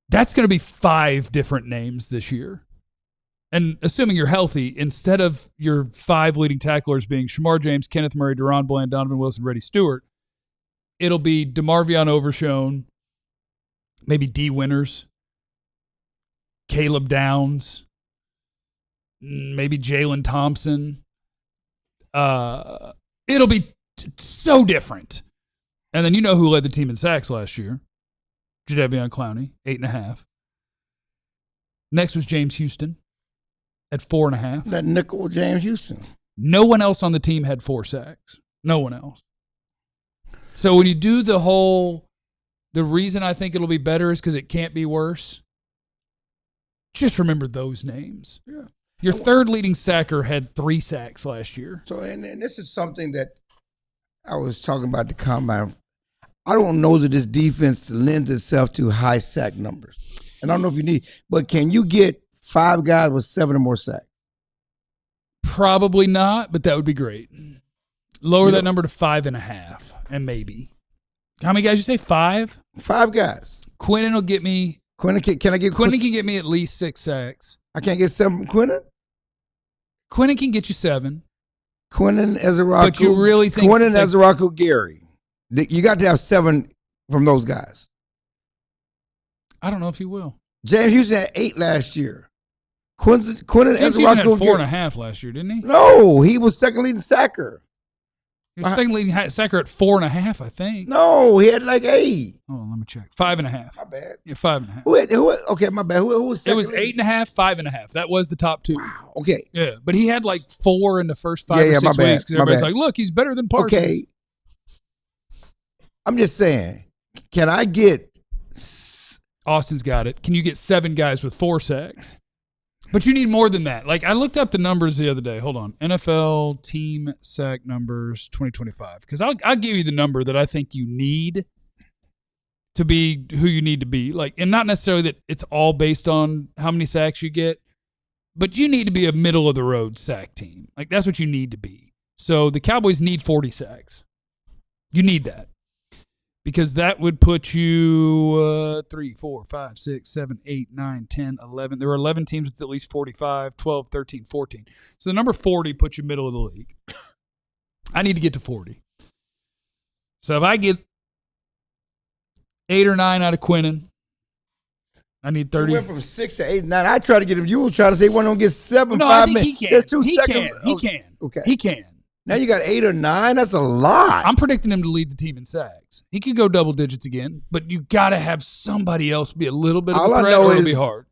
That's going to be 5 different names this year. And assuming you're healthy, instead of your 5 leading tacklers being Shamar James, Kenneth Murray, Deron Bland, Donovan Wilson, Reddy Stewart, it'll be DeMarvion Overshone, maybe D. Winters, Caleb Downs, maybe Jalen Thompson. It'll be so different. And then you know who led the team in sacks last year. Jadeveon Clowney, 8.5. Next was James Houston at 4.5. That nickel James Houston. No one else on the team had 4 sacks. No one else. So when you do the reason I think it'll be better is because it can't be worse. Just remember those names. Yeah. Your third leading sacker had 3 sacks last year. So, and this is something that I was talking about the combine. I don't know that this defense lends itself to high sack numbers. And I don't know if you need, but can you get 5 guys with 7 or more sacks? Probably not, but that would be great. Lower that number to 5.5, and maybe. How many guys you say? 5? 5 guys. Quinnen will get me. Quinnen, can I get Quinnen can get me at least 6 sacks. I can't get 7 from Quinnen? Quinnen can get you 7. Quinnen, Ezeraku. But you really think Quinnen, Ezeraku, Gary. You got to have 7 from those guys. I don't know if he will. James Houston had 8 last year. Quinnen, James Houston had Ezeraku, 4.5 last year, didn't he? No, he was second leading sacker. He was second leading sacker at 4.5, I think. No, he had like 8. Oh, let me check. 5.5. My bad. Yeah, 5.5. Okay, my bad. Who was second? It was 8.5, 5.5. That was the top 2. Wow. Okay. Yeah, but he had like 4 in the first 5 or 6 weeks because everybody's like, look, he's better than Parsons. Okay. I'm just saying, can I get... Austin's got it. Can you get 7 guys with 4 sacks? But you need more than that. Like, I looked up the numbers the other day. Hold on. NFL team sack numbers 2025. Because I'll give you the number that I think you need to be who you need to be. Like, and not necessarily that it's all based on how many sacks you get, but you need to be a middle-of-the-road sack team. Like, that's what you need to be. So the Cowboys need 40 sacks. You need that. Because that would put you 3, 4, 5, 6, 7, 8, 9, 10, 11. There were 11 teams with at least 45, 12, 13, 14. So the number 40 puts you middle of the league. I need to get to 40. So if I get 8 or 9 out of Quinnen, I need 30. He went from 6 to 8, 9. I tried to get him. You were trying to say one don't get 7, no, 5 I think minutes. he can. There's 2 he seconds. Can. He can. Okay. He can. Now you got 8 or 9. That's a lot. I'm predicting him to lead the team in sacks. He could go double digits again, but you got to have somebody else be a little bit of a threat or it'll be hard.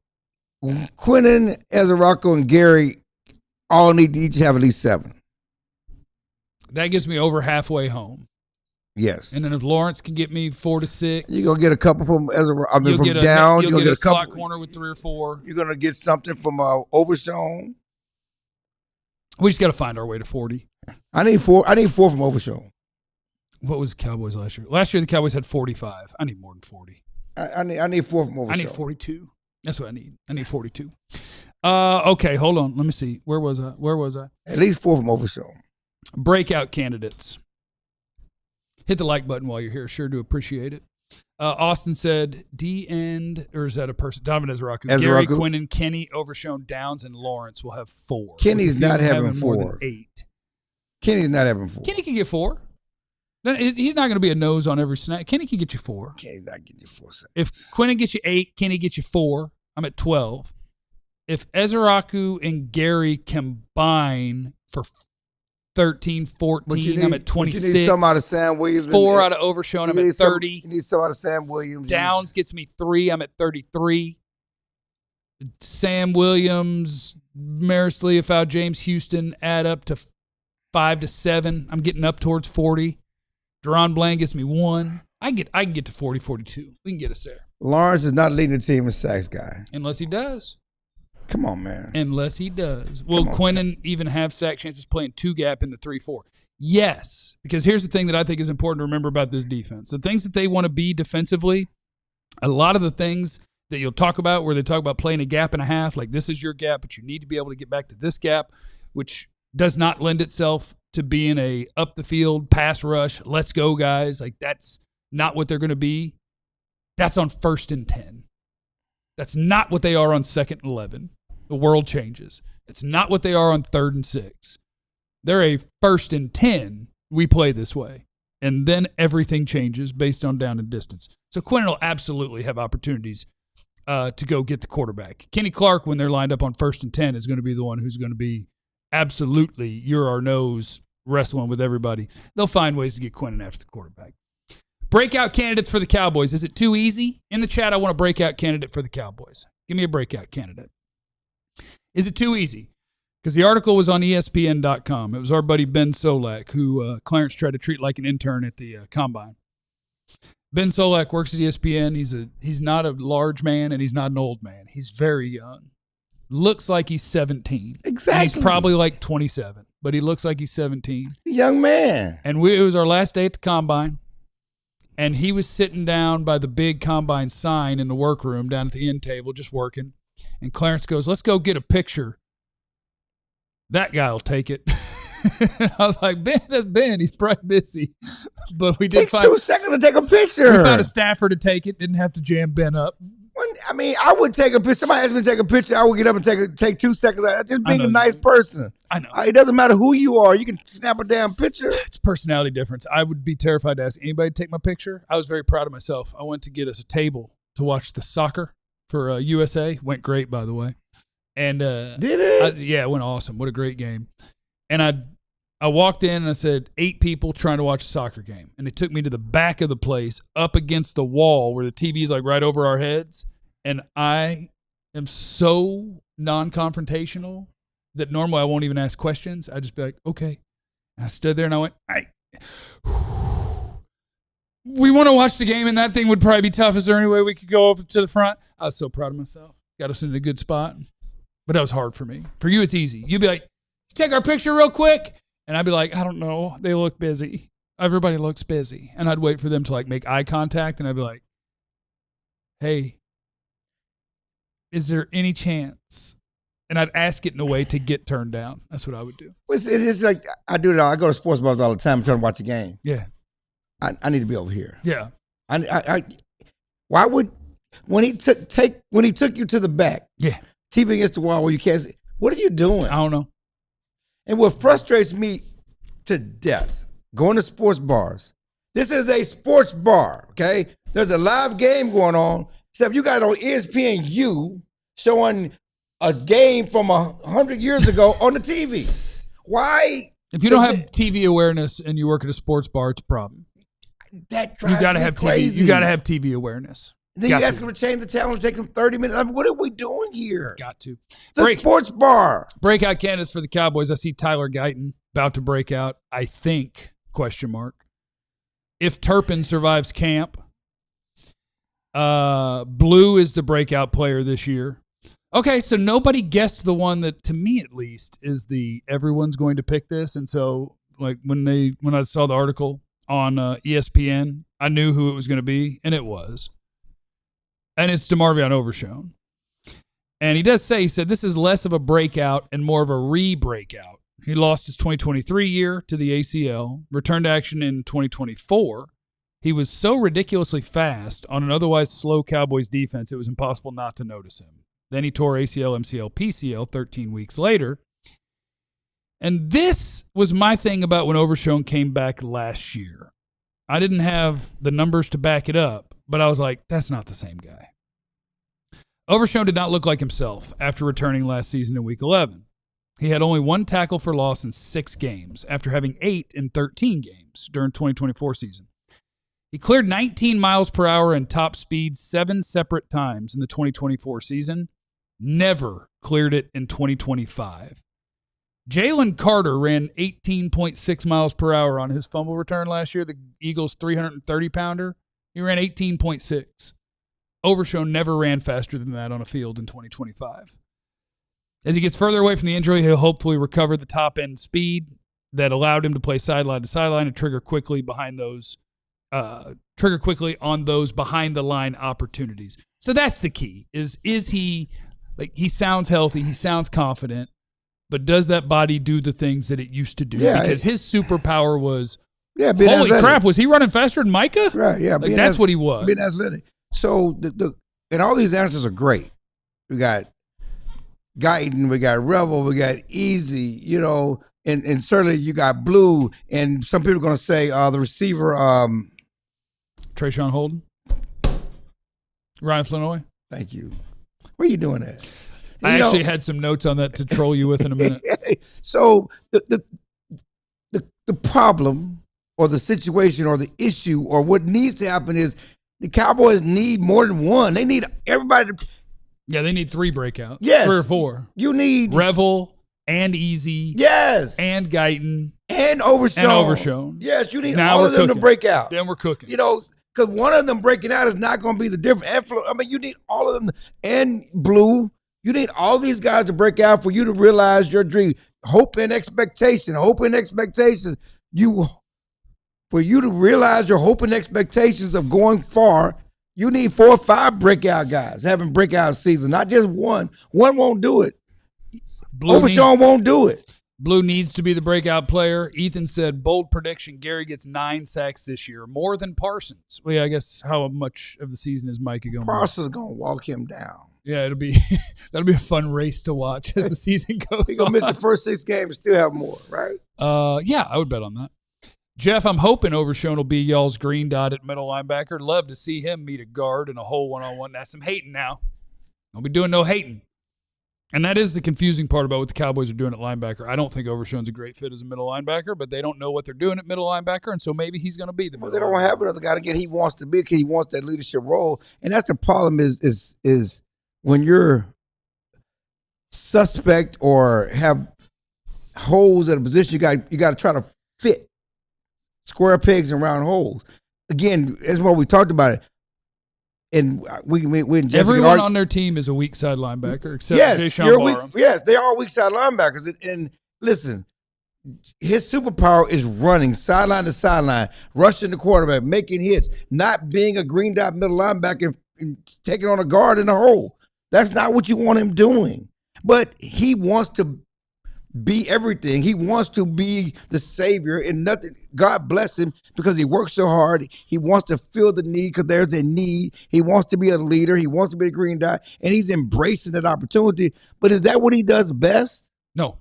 Quinnen, Ezeraku, and Gary all need to each have at least 7. That gets me over halfway home. Yes. And then if Lawrence can get me 4 to 6. You're going to get a couple from Ezeraku. I mean, you'll from get down. You'll you're going get to get a slot couple. corner with 3 or 4. You're going to get something from Overshown. We just got to find our way to 40. I need 4 from Overshown. What was the Cowboys last year? Last year the Cowboys had 45. I need more than 40. I need 4 from Overshown. I need 42. That's what I need. I need 42. Okay, hold on. Let me see. Where was I? At least 4 from Overshown. Breakout candidates. Hit the like button while you're here. Sure do appreciate it. Austin said D-end, or is that a person? Donovan Ezeraku. Gary, Quinnen, Kenny, Overshown, Downs, and Lawrence will have 4. Kenny's not having 4. More than 8. Kenny's not having 4. Kenny can get 4. He's not going to be a nose on every snap. Kenny can get you 4. Kenny's not getting you 4 seconds. If Quinnen gets you 8, Kenny gets you 4. I'm at 12. If Ezeraku and Gary combine for 13, 14, I'm at 26. You need some out of Sam Williams. 4 out of Overshown, I'm at 30. You need some out of Sam Williams. Downs gets me 3, I'm at 33. Sam Williams, Maris Leofau, James Houston add up to 5 to 7. I'm getting up towards 40. Deron Bland gets me 1. I can get to 40, 42. We can get us there. Lawrence is not leading the team in sacks, guy. Unless he does. Come on, man. Unless he does. Will Quinnen even have sack chances playing 2-gap in the 3-4? Yes. Because here's the thing that I think is important to remember about this defense. The things that they want to be defensively, a lot of the things that you'll talk about where they talk about playing a gap and a half, like this is your gap, but you need to be able to get back to this gap, which does not lend itself to being a up the field pass rush. Let's go, guys. Like that's not what they're going to be. That's on 1st and 10. That's not what they are on 2nd and 11. The world changes. It's not what they are on 3rd and 6. They're a 1st and 10. We play this way. And then everything changes based on down and distance. So Quinnen will absolutely have opportunities to go get the quarterback. Kenny Clark, when they're lined up on 1st and 10, is going to be the one who's going to be absolutely you're our nose wrestling with everybody. They'll find ways to get Quinnen after the quarterback. Breakout candidates for the Cowboys. Is it too easy? In the chat, I want a breakout candidate for the Cowboys. Give me a breakout candidate. Is it too easy? Because the article was on ESPN.com. It was our buddy Ben Solak, who Clarence tried to treat like an intern at the Combine. Ben Solak works at ESPN. He's not a large man, and he's not an old man. He's very young. Looks like he's 17. Exactly. And he's probably like 27, but he looks like he's 17. Young man. And it was our last day at the Combine. And he was sitting down by the big Combine sign in the workroom down at the end table just working. And Clarence goes, let's go get a picture. That guy will take it. I was like, Ben, that's Ben. He's probably busy. But we did find 2 seconds to take a picture. We found a staffer to take it. Didn't have to jam Ben up. I mean, I would take a picture. Somebody asked me to take a picture. I would get up and take 2 seconds. Just being a nice person. I know. It doesn't matter who you are. You can snap a damn picture. It's personality difference. I would be terrified to ask anybody to take my picture. I was very proud of myself. I went to get us a table to watch the soccer for USA. Went great, by the way. And did it? Yeah, it went awesome. What a great game. And I walked in and I said, 8 people trying to watch a soccer game. And they took me to the back of the place up against the wall where the TV is like right over our heads. And I am so non-confrontational that normally I won't even ask questions. I just be like, okay. And I stood there and I went, we want to watch the game and that thing would probably be tough. Is there any way we could go over to the front? I was so proud of myself. Got us in a good spot. But that was hard for me. For you, it's easy. You'd be like, take our picture real quick. And I'd be like, I don't know. They look busy. Everybody looks busy. And I'd wait for them to like make eye contact. And I'd be like, hey, is there any chance? And I'd ask it in a way to get turned down. That's what I would do. It is like, I do it all. I go to sports bars all the time trying to watch a game. Yeah. I need to be over here. Yeah. Why would, when he took you to the back, yeah, TV against the wall where you can't see, what are you doing? I don't know. And what frustrates me to death, going to sports bars, this is a sports bar, okay? There's a live game going on, except you got it on ESPN showing a game from 100 years ago on the TV. Why? If you don't have TV awareness and you work at a sports bar, it's a problem. That drives you gotta me have crazy. TV. You got to have TV awareness. Then you ask them to change the channel and take them 30 minutes. I mean, what are we doing here? Got to. It's a sports bar. Breakout candidates for the Cowboys. I see Tyler Guyton about to break out, I think, ? If Turpin survives camp, Blue is the breakout player this year. Okay, so nobody guessed the one that, to me at least, is the everyone's going to pick this. And so, like, when I saw the article on ESPN, I knew who it was going to be, and it was. And it's DeMarvion Overshown. And he said this is less of a breakout and more of a re-breakout. He lost his 2023 year to the ACL, returned to action in 2024. He was so ridiculously fast on an otherwise slow Cowboys defense, it was impossible not to notice him. Then he tore ACL, MCL, PCL 13 weeks later. And this was my thing about when Overshown came back last year. I didn't have the numbers to back it up, but I was like, that's not the same guy. Overshown did not look like himself after returning last season in Week 11. He had only 1 tackle for loss in 6 games after having 8 in 13 games during 2024 season. He cleared 19 miles per hour and top speed 7 separate times in the 2024 season. Never cleared it in 2025. Jalen Carter ran 18.6 miles per hour on his fumble return last year, the Eagles' 330-pounder. He ran 18.6. Overshown never ran faster than that on a field in 2025. As he gets further away from the injury, he'll hopefully recover the top-end speed that allowed him to play sideline to sideline and trigger quickly on those behind-the-line opportunities. So that's the key, is he, like, he sounds healthy, he sounds confident, but does that body do the things that it used to do? Yeah, because his superpower was, holy athletic. Crap, was he running faster than Micah? Right, yeah. Like, that's what he was. Being athletic. So, and all these answers are great. We got Guyton, we got Revel, we got Easy, and certainly you got Blue, and some people are going to say the receiver. Trayshawn Holden. Ryan Flanoy. Thank you. Where are you doing that? I actually had some notes on that to troll you with in a minute. So the problem or the situation or the issue or what needs to happen is the Cowboys need more than one. They need everybody to. Yeah, they need 3 breakouts. Yes. 3 or 4. You need Revel and Easy. Yes. And Guyton. And Overshown. Yes, you need all of them to break out. Then we're cooking. Because one of them breaking out is not going to be the difference. I mean, you need all of them. And Blue, you need all these guys to break out for you to realize your dream. Hope and expectations. For you to realize your hope and expectations of going far, you need 4 or 5 breakout guys having breakout season, not just one. One won't do it. Overshown won't do it. Blue needs to be the breakout player. Ethan said, bold prediction, Gary gets 9 sacks this year, more than Parsons. Well, yeah, I guess how much of the season is Micah going to Parsons is going to walk him down. Yeah, that'll be a fun race to watch as the season goes on. He's going to miss the first 6 games and still have more, right? Yeah, I would bet on that. Jeff, I'm hoping Overshone will be y'all's green dot at middle linebacker. Love to see him meet a guard in a whole one-on-one. That's some hating now. Don't be doing no hating. And that is the confusing part about what the Cowboys are doing at linebacker. I don't think Overshone's a great fit as a middle linebacker, but they don't know what they're doing at middle linebacker, and so maybe he's going to be the middle linebacker. They don't have another guy. Again, he wants to be because he wants that leadership role. And that's the problem is when you're suspect or have holes at a position, you got to try to fit square pegs and round holes. Again, that's what we talked about it. And everyone on their team is a weak side linebacker except Jayshon Barham. Yes, they are weak side linebackers. And listen, his superpower is running sideline to sideline, rushing the quarterback, making hits, not being a green dot middle linebacker and taking on a guard in the hole. That's not what you want him doing. But he wants to be everything. He wants to be the savior and nothing. God bless him because he works so hard. He wants to fill the need because there's a need. He wants to be a leader. He wants to be a green dot, and he's embracing that opportunity. But is that what he does best? No.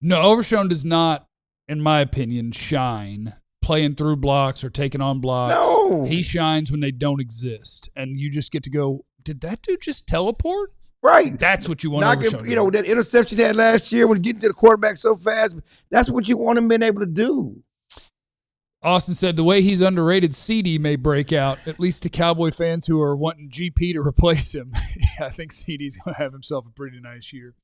Overshone does not, in my opinion, shine playing through blocks or taking on blocks. No. He shines when they don't exist, and you just get to go, did that dude just teleport? Right. That's what you want Overshone to do. That interception he had last year when getting to the quarterback so fast, that's what you want him being able to do. Austin said the way he's underrated, CD may break out, at least to Cowboy fans who are wanting GP to replace him. Yeah, I think CD's going to have himself a pretty nice year.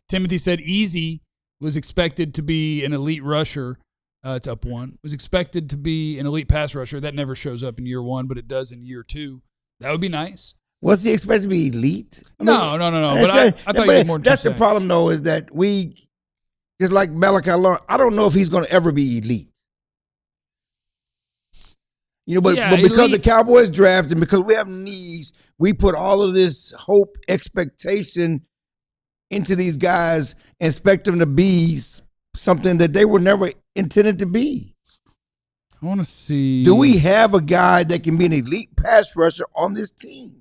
Timothy said Easy was expected to be an elite rusher. It's up 1. Was expected to be an elite pass rusher. That never shows up in year 1, but it does in year 2. That would be nice. Was he expected to be elite? No. But I thought you had more than that's the problem, though, is that we, just like Malachi Lawrence, I don't know if he's going to ever be elite. But because elite. The Cowboys draft and because we have needs, we put all of this hope, expectation into these guys and expect them to be something that they were never intended to be. I want to see. Do we have a guy that can be an elite pass rusher on this team?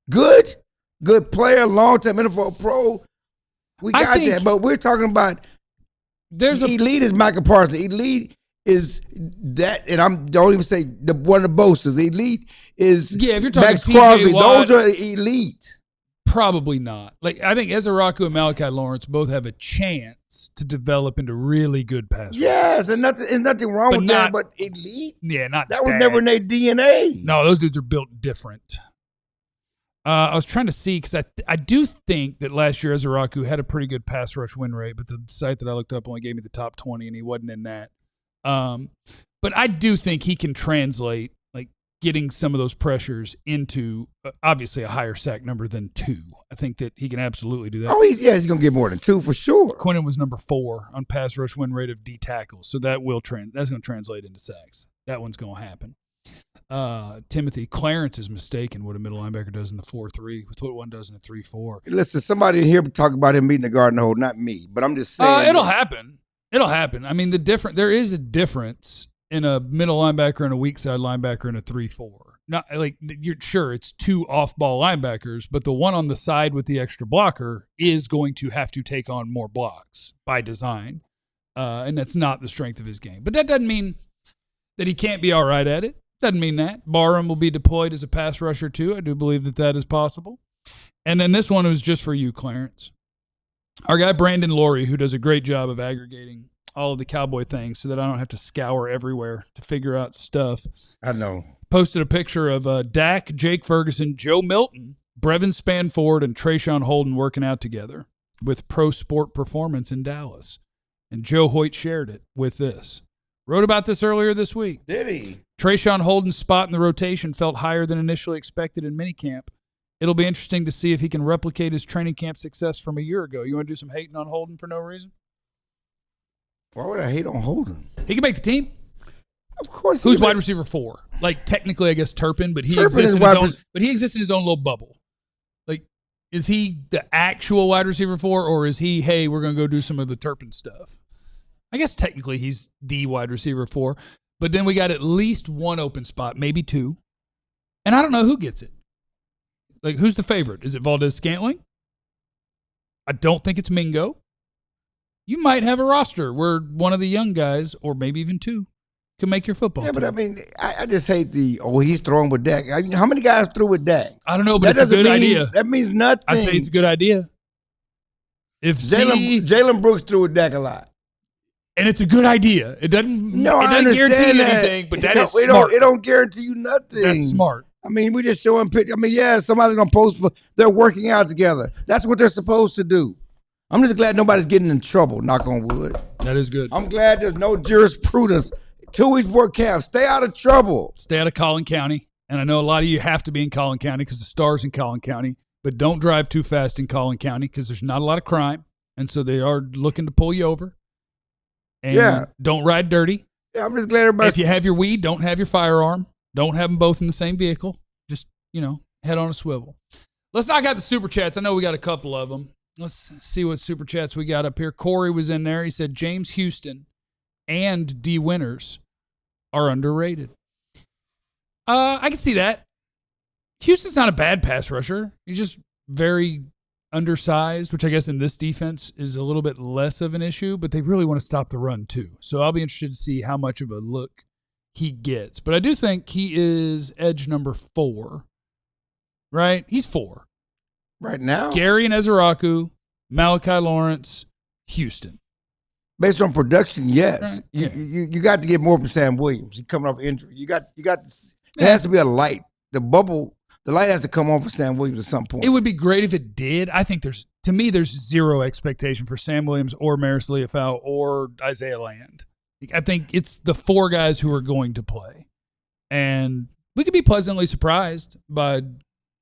Good player, long-time NFL pro. We got that, but we're talking about elite is Michael Parsons. Elite is that, and don't even say one of the boasters. Elite is if you're talking Max Crosby. Watt, those are elite. Probably not. I think Ezeraku and Malachi Lawrence both have a chance to develop into really good pass rushers. Yes, and nothing wrong with that, but elite? Yeah, not that. Was never in their DNA. No, those dudes are built different. I was trying to see because I do think that last year Ezeraku had a pretty good pass rush win rate, but the site that I looked up only gave me the top 20, and he wasn't in that. But I do think he can translate getting some of those pressures into obviously a higher sack number than 2. I think that he can absolutely do that. Oh, he's going to get more than 2 for sure. Quinnen was number 4 on pass rush win rate of D tackles, so that that's going to translate into sacks. That one's going to happen. Timothy, Clarence is mistaken what a middle linebacker does in the 4-3 with what one does in the 3-4. Listen, somebody in here talk about him meeting the guard in the hole, not me, but I'm just saying. It'll happen. I mean, there is a difference in a middle linebacker and a weak side linebacker in a 3-4. Not you're sure it's 2 off-ball linebackers, but the one on the side with the extra blocker is going to have to take on more blocks by design, and that's not the strength of his game. But that doesn't mean that he can't be all right at it. Doesn't mean that. Barham will be deployed as a pass rusher too. I do believe that is possible. And then this one was just for you, Clarence. Our guy Brandon Laurie, who does a great job of aggregating all of the Cowboy things so that I don't have to scour everywhere to figure out stuff. I know. Posted a picture of Dak, Jake Ferguson, Joe Milton, Brevin Spanford, and Trayshawn Holden working out together with Pro Sport Performance in Dallas. And Joe Hoyt shared it with this. Wrote about this earlier this week. Did he? Trayshawn Holden's spot in the rotation felt higher than initially expected in minicamp. It'll be interesting to see if he can replicate his training camp success from a year ago. You want to do some hating on Holden for no reason? Why would I hate on Holden? He can make the team. Of course. Who's wide receiver 4? Technically, I guess Turpin, but he exists in his own. But he exists in his own little bubble. Is he the actual wide receiver 4, or is he, hey, we're going to go do some of the Turpin stuff? I guess technically he's the wide receiver 4, but then we got at least one open spot, maybe 2. And I don't know who gets it. Like, who's the favorite? Is it Valdez-Scantling? I don't think it's Mingo. You might have a roster where one of the young guys, or maybe even 2, can make your football team. But I mean, I just hate he's throwing with Dak. I mean, how many guys threw with Dak? I don't know, but it's a good idea. That means nothing. I'd say it's a good idea. If Jalen Brooks threw with Dak a lot. And it's a good idea. It doesn't guarantee you anything, but that is smart. It don't guarantee you nothing. That's smart. I mean, we just showing pictures. I mean, yeah, somebody's going to post for they're working out together. That's what they're supposed to do. I'm just glad nobody's getting in trouble, knock on wood. That is good. I'm glad there's no jurisprudence. 2 weeks before camp. Stay out of trouble. Stay out of Collin County. And I know a lot of you have to be in Collin County because the Star's in Collin County. But don't drive too fast in Collin County because there's not a lot of crime. And so they are looking to pull you over. And don't ride dirty. Yeah, I'm just glad everybody. If you have your weed, don't have your firearm. Don't have them both in the same vehicle. Just, head on a swivel. Let's knock out the Super Chats. I know we got a couple of them. Let's see what Super Chats we got up here. Corey was in there. He said James Houston and D. Winters are underrated. I can see that. Houston's not a bad pass rusher. He's just very undersized, which I guess in this defense is a little bit less of an issue, but they really want to stop the run too. So I'll be interested to see how much of a look he gets. But I do think he is edge number 4, right? He's 4. Right now? Gary and Ezeraku, Malachi Lawrence, Houston. Based on production, yes. Right. You got to get more from Sam Williams. He's coming off injury. You got there has to be a light. The light has to come on for Sam Williams at some point. It would be great if it did. I think there's zero expectation for Sam Williams or Maris Leafau or Isaiah Land. I think it's the 4 guys who are going to play. And we could be pleasantly surprised by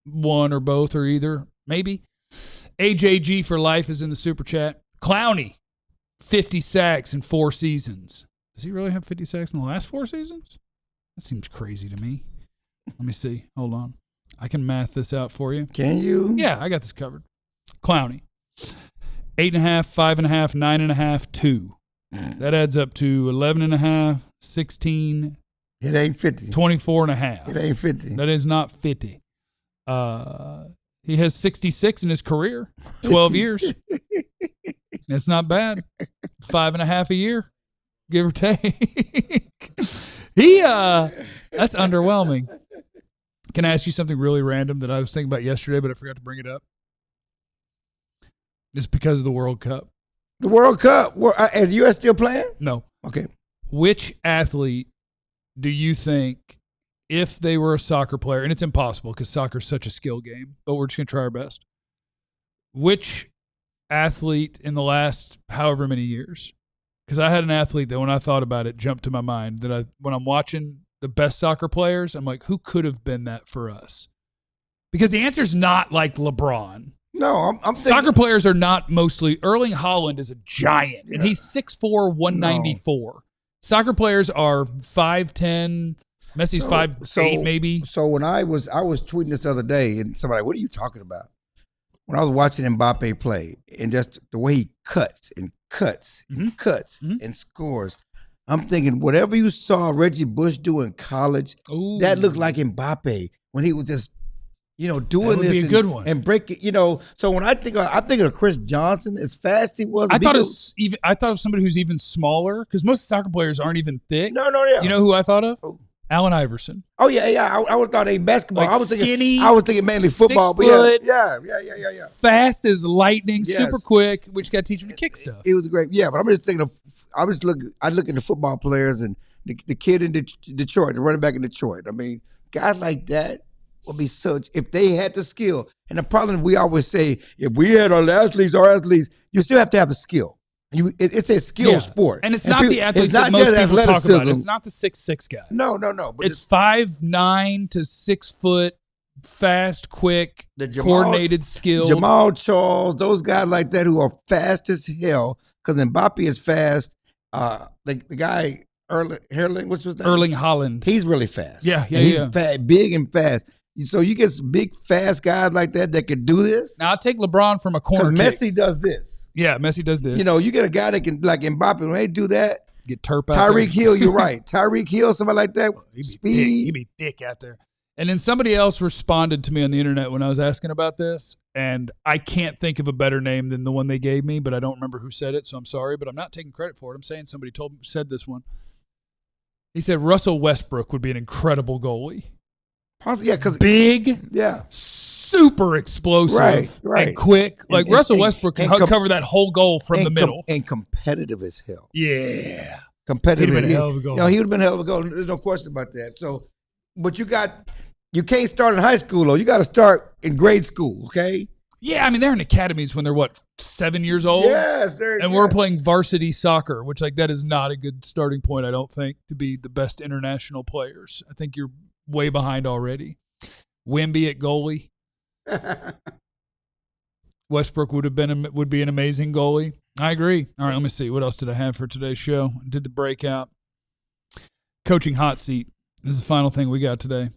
one or both or either, maybe. AJG for life is in the Super Chat. Clowney, 50 sacks in 4 seasons. Does he really have 50 sacks in the last 4 seasons? That seems crazy to me. Let me see. Hold on. I can math this out for you. Can you? Yeah, I got this covered. Clowney, 8.5, 5.5, 9.5, 2. That adds up to 11.5, 16. It ain't 50. 24.5. It ain't 50. That is not 50. He has 66 in his career, 12 years. That's not bad. 5.5 a year, give or take. That's underwhelming. Can I ask you something really random that I was thinking about yesterday, but I forgot to bring it up? It's because of the World Cup. The World Cup? Is the U.S. still playing? No. Okay. Which athlete do you think, if they were a soccer player, and it's impossible because soccer's such a skill game, but we're just going to try our best. Which athlete in the last however many years? Because I had an athlete that when I thought about it jumped to my mind that when I'm watching the best soccer players, I'm like, who could have been that for us? Because the answer is not like LeBron. No, I'm thinking, soccer players are not mostly. Erling Haaland is a giant, and he's 6'4", 194. No. Soccer players are 5'10". Messi's 5'8", maybe. So when I was tweeting this other day, and somebody, what are you talking about? When I was watching Mbappe play, and just the way he cuts and cuts and cuts and scores, I'm thinking whatever you saw Reggie Bush do in college, that looked like Mbappe when he was just, doing this. Be a good one. And break it, So when I'm thinking of Chris Johnson, as fast he was. I thought of somebody who's even smaller because most soccer players aren't even thick. No, yeah. You know who I thought of? Allen Iverson. Oh yeah. I would thought basketball. Like I was thinking mainly 6 football. Foot, but yeah. Fast as lightning, super quick. We just got to teach him to kick stuff. It was great. Yeah, but I'm just thinking I look at the football players and the kid in Detroit, the running back in Detroit. I mean, guys like that would be such if they had the skill. And the problem we always say, if we had our athletes, you still have to have the skill. It's a skill sport. And it's not the athletes that most people talk about. It's not the 6'6" guys. No. But it's 5'9" to 6 foot, fast, quick, coordinated skill. Jamal Charles, those guys like that who are fast as hell, because Mbappe is fast. The guy, Erling, what's his name? Erling Haaland. He's really fast. Yeah. He's fast, big and fast. So you get some big, fast guys like that could do this. Now, I'll take LeBron from a corner. Messi does this. Yeah, Messi does this. You know, you get a guy that can, like Mbappe, when they do that. Get Turp out there. Tyreek Hill, you're right. Tyreek Hill, somebody like that. He'd be thick out there. And then somebody else responded to me on the internet when I was asking about this, and I can't think of a better name than the one they gave me, but I don't remember who said it, so I'm sorry, but I'm not taking credit for it. I'm saying somebody said this one. He said Russell Westbrook would be an incredible goalie. Yeah, because big, super explosive, right, and quick. Like Russell Westbrook can cover that whole goal from the middle. And competitive as hell. Yeah. Competitive. He'd have been a hell of a goal. You know, he would have been a hell of a goal. There's no question about that. So, but you can't start in high school, though. You got to start in grade school, okay? Yeah, I mean, they're in academies when they're, 7 years old? Yes. And we're playing varsity soccer, which, that is not a good starting point, I don't think, to be the best international players. I think you're way behind already. Wemby at goalie. Westbrook would be an amazing goalie. I agree. All right, let me see. What else did I have for today's show? I did the breakout. Coaching hot seat. This is the final thing we got today.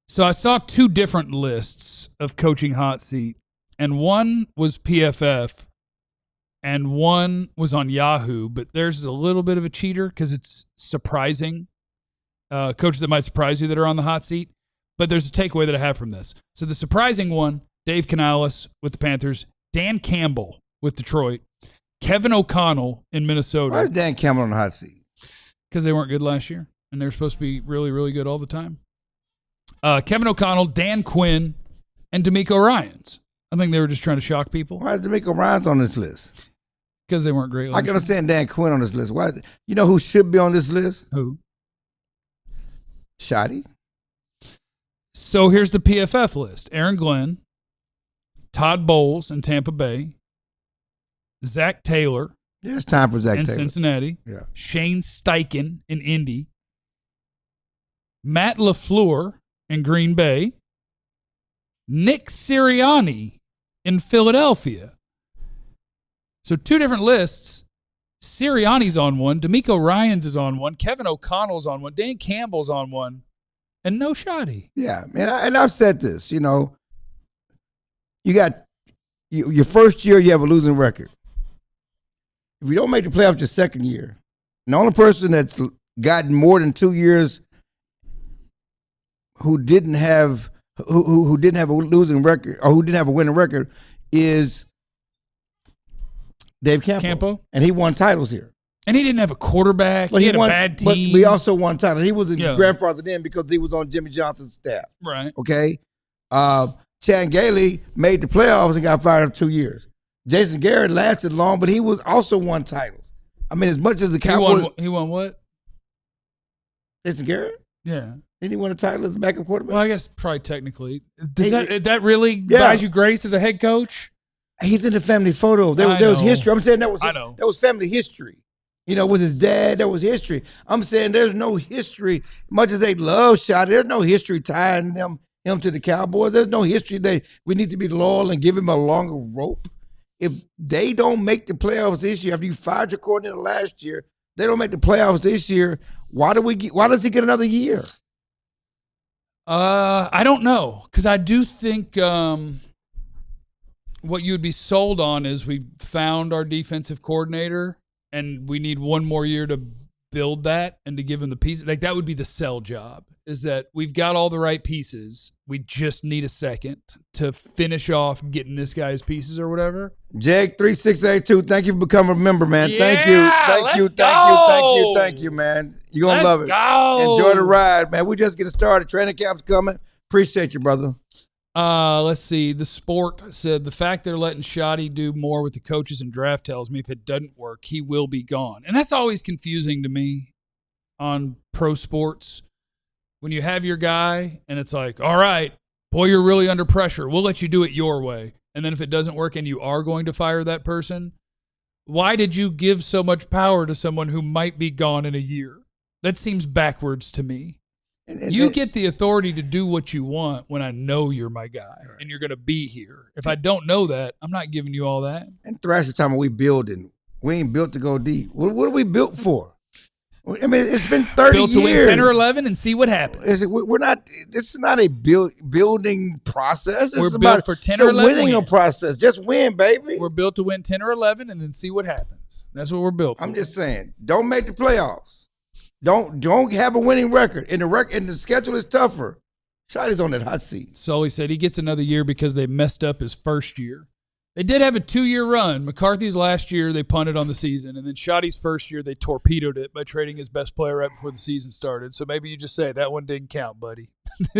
So I saw 2 different lists of coaching hot seat, and one was PFF, and one was on Yahoo, but there's a little bit of a cheater because it's surprising. Coaches that might surprise you that are on the hot seat, but there's a takeaway that I have from this. So the surprising one, Dave Canales with the Panthers, Dan Campbell with Detroit, Kevin O'Connell in Minnesota. Why is Dan Campbell on the hot seat? Because they weren't good last year, and they were supposed to be really, really good all the time. Kevin O'Connell, Dan Quinn, and D'Amico Ryans. I think they were just trying to shock people. Why is D'Amico Ryans on this list? Because they weren't great. I can understand Dan Quinn on this list. Why? You know who should be on this list? Who? Shoddy. So here's the PFF list. Aaron Glenn, Todd Bowles in Tampa Bay, Zach Taylor. Yeah, it's time for Zach in Taylor. Cincinnati. Yeah. Shane Steichen in Indy. Matt LaFleur in Green Bay. Nick Sirianni in Philadelphia. So 2 different lists. Sirianni's on one. D'Amico Ryans is on one. Kevin O'Connell's on one. Dan Campbell's on one. And no Shoddy. Yeah, and I've said this, you know, you got your first year, you have a losing record. If you don't make the playoffs your second year, and the only person that's gotten more than 2 years who didn't have a losing record or who didn't have a winning record is Dave Campo. And he won titles here. And he didn't have a quarterback. He had a bad team. But we also won titles. He was a grandfather then because he was on Jimmy Johnson's staff. Right. Okay. Chan Gailey made the playoffs and got fired for 2 years. Jason Garrett lasted long, but he was also won titles. I mean, as much as the Cowboys. He won what? Jason Garrett? Yeah. Did he win a title as a backup quarterback? Well, I guess probably technically. Does that really buys you grace as a head coach? He's in the family photo. There was history. I'm saying that was family history. You know, with his dad, that was history. I'm saying there's no history. Much as they love Shot, there's no history tying him to the Cowboys. There's no history that we need to be loyal and give him a longer rope. If they don't make the playoffs this year, after you fired your coordinator last year, they don't make the playoffs this year. Why does he get another year? I don't know, because I do think what you would be sold on is we found our defensive coordinator and we need one more year to build that and to give him the pieces. Like, that would be the sell job, is that we've got all the right pieces. We just need a second to finish off getting this guy's pieces or whatever. Jake 3682, thank you for becoming a member, man. Yeah, thank you, man. You're going to love it. Go. Enjoy the ride, man. We just getting started. Training camp's coming. Appreciate you, brother. Let's see. The Sport said the fact they're letting Shoddy do more with the coaches and draft tells me if it doesn't work, he will be gone. And that's always confusing to me on pro sports. When you have your guy and it's like, all right, boy, you're really under pressure. We'll let you do it your way. And then if it doesn't work and you are going to fire that person, why did you give so much power to someone who might be gone in a year? That seems backwards to me. You get the authority to do what you want when I know you're my guy and you're going to be here. If I don't know that, I'm not giving you all that. And Thrasher time we building. We ain't built to go deep. What are we built for? I mean, it's been 30 Built years. to win 10 or 11 and see what happens. We're not. This is not a building process. We're built for 10 or 11 winning wins. a process. Just win, baby. We're built to win 10 or 11 and then see what happens. That's what we're built for. I'm just saying, don't make the playoffs. Don't have a winning record. And the schedule is tougher. Shotty's on that hot seat. Sully said he gets another year because they messed up his first year. They did have a 2-year run. McCarthy's last year, they punted on the season. And then Shotty's first year, they torpedoed it by trading his best player right before the season started. So maybe you just say, that one didn't count, buddy.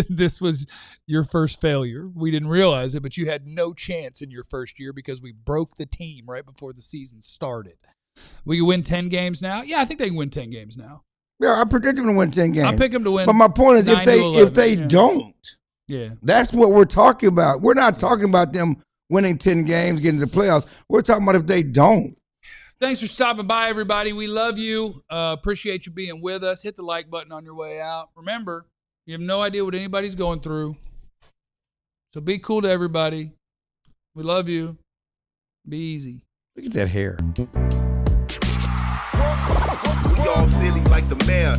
This was your first failure. We didn't realize it, but you had no chance in your first year because we broke the team right before the season started. We can win 10 games now? Yeah, I think they can win 10 games now. Yeah, I predict them to win 10 games. I pick them to win. But my point is, if they don't, that's what we're talking about. We're not talking about them winning 10 games, getting to the playoffs. We're talking about if they don't. Thanks for stopping by, everybody. We love you. Appreciate you being with us. Hit the like button on your way out. Remember, you have no idea what anybody's going through. So be cool to everybody. We love you. Be easy. Look at that hair. We all silly like the mayor.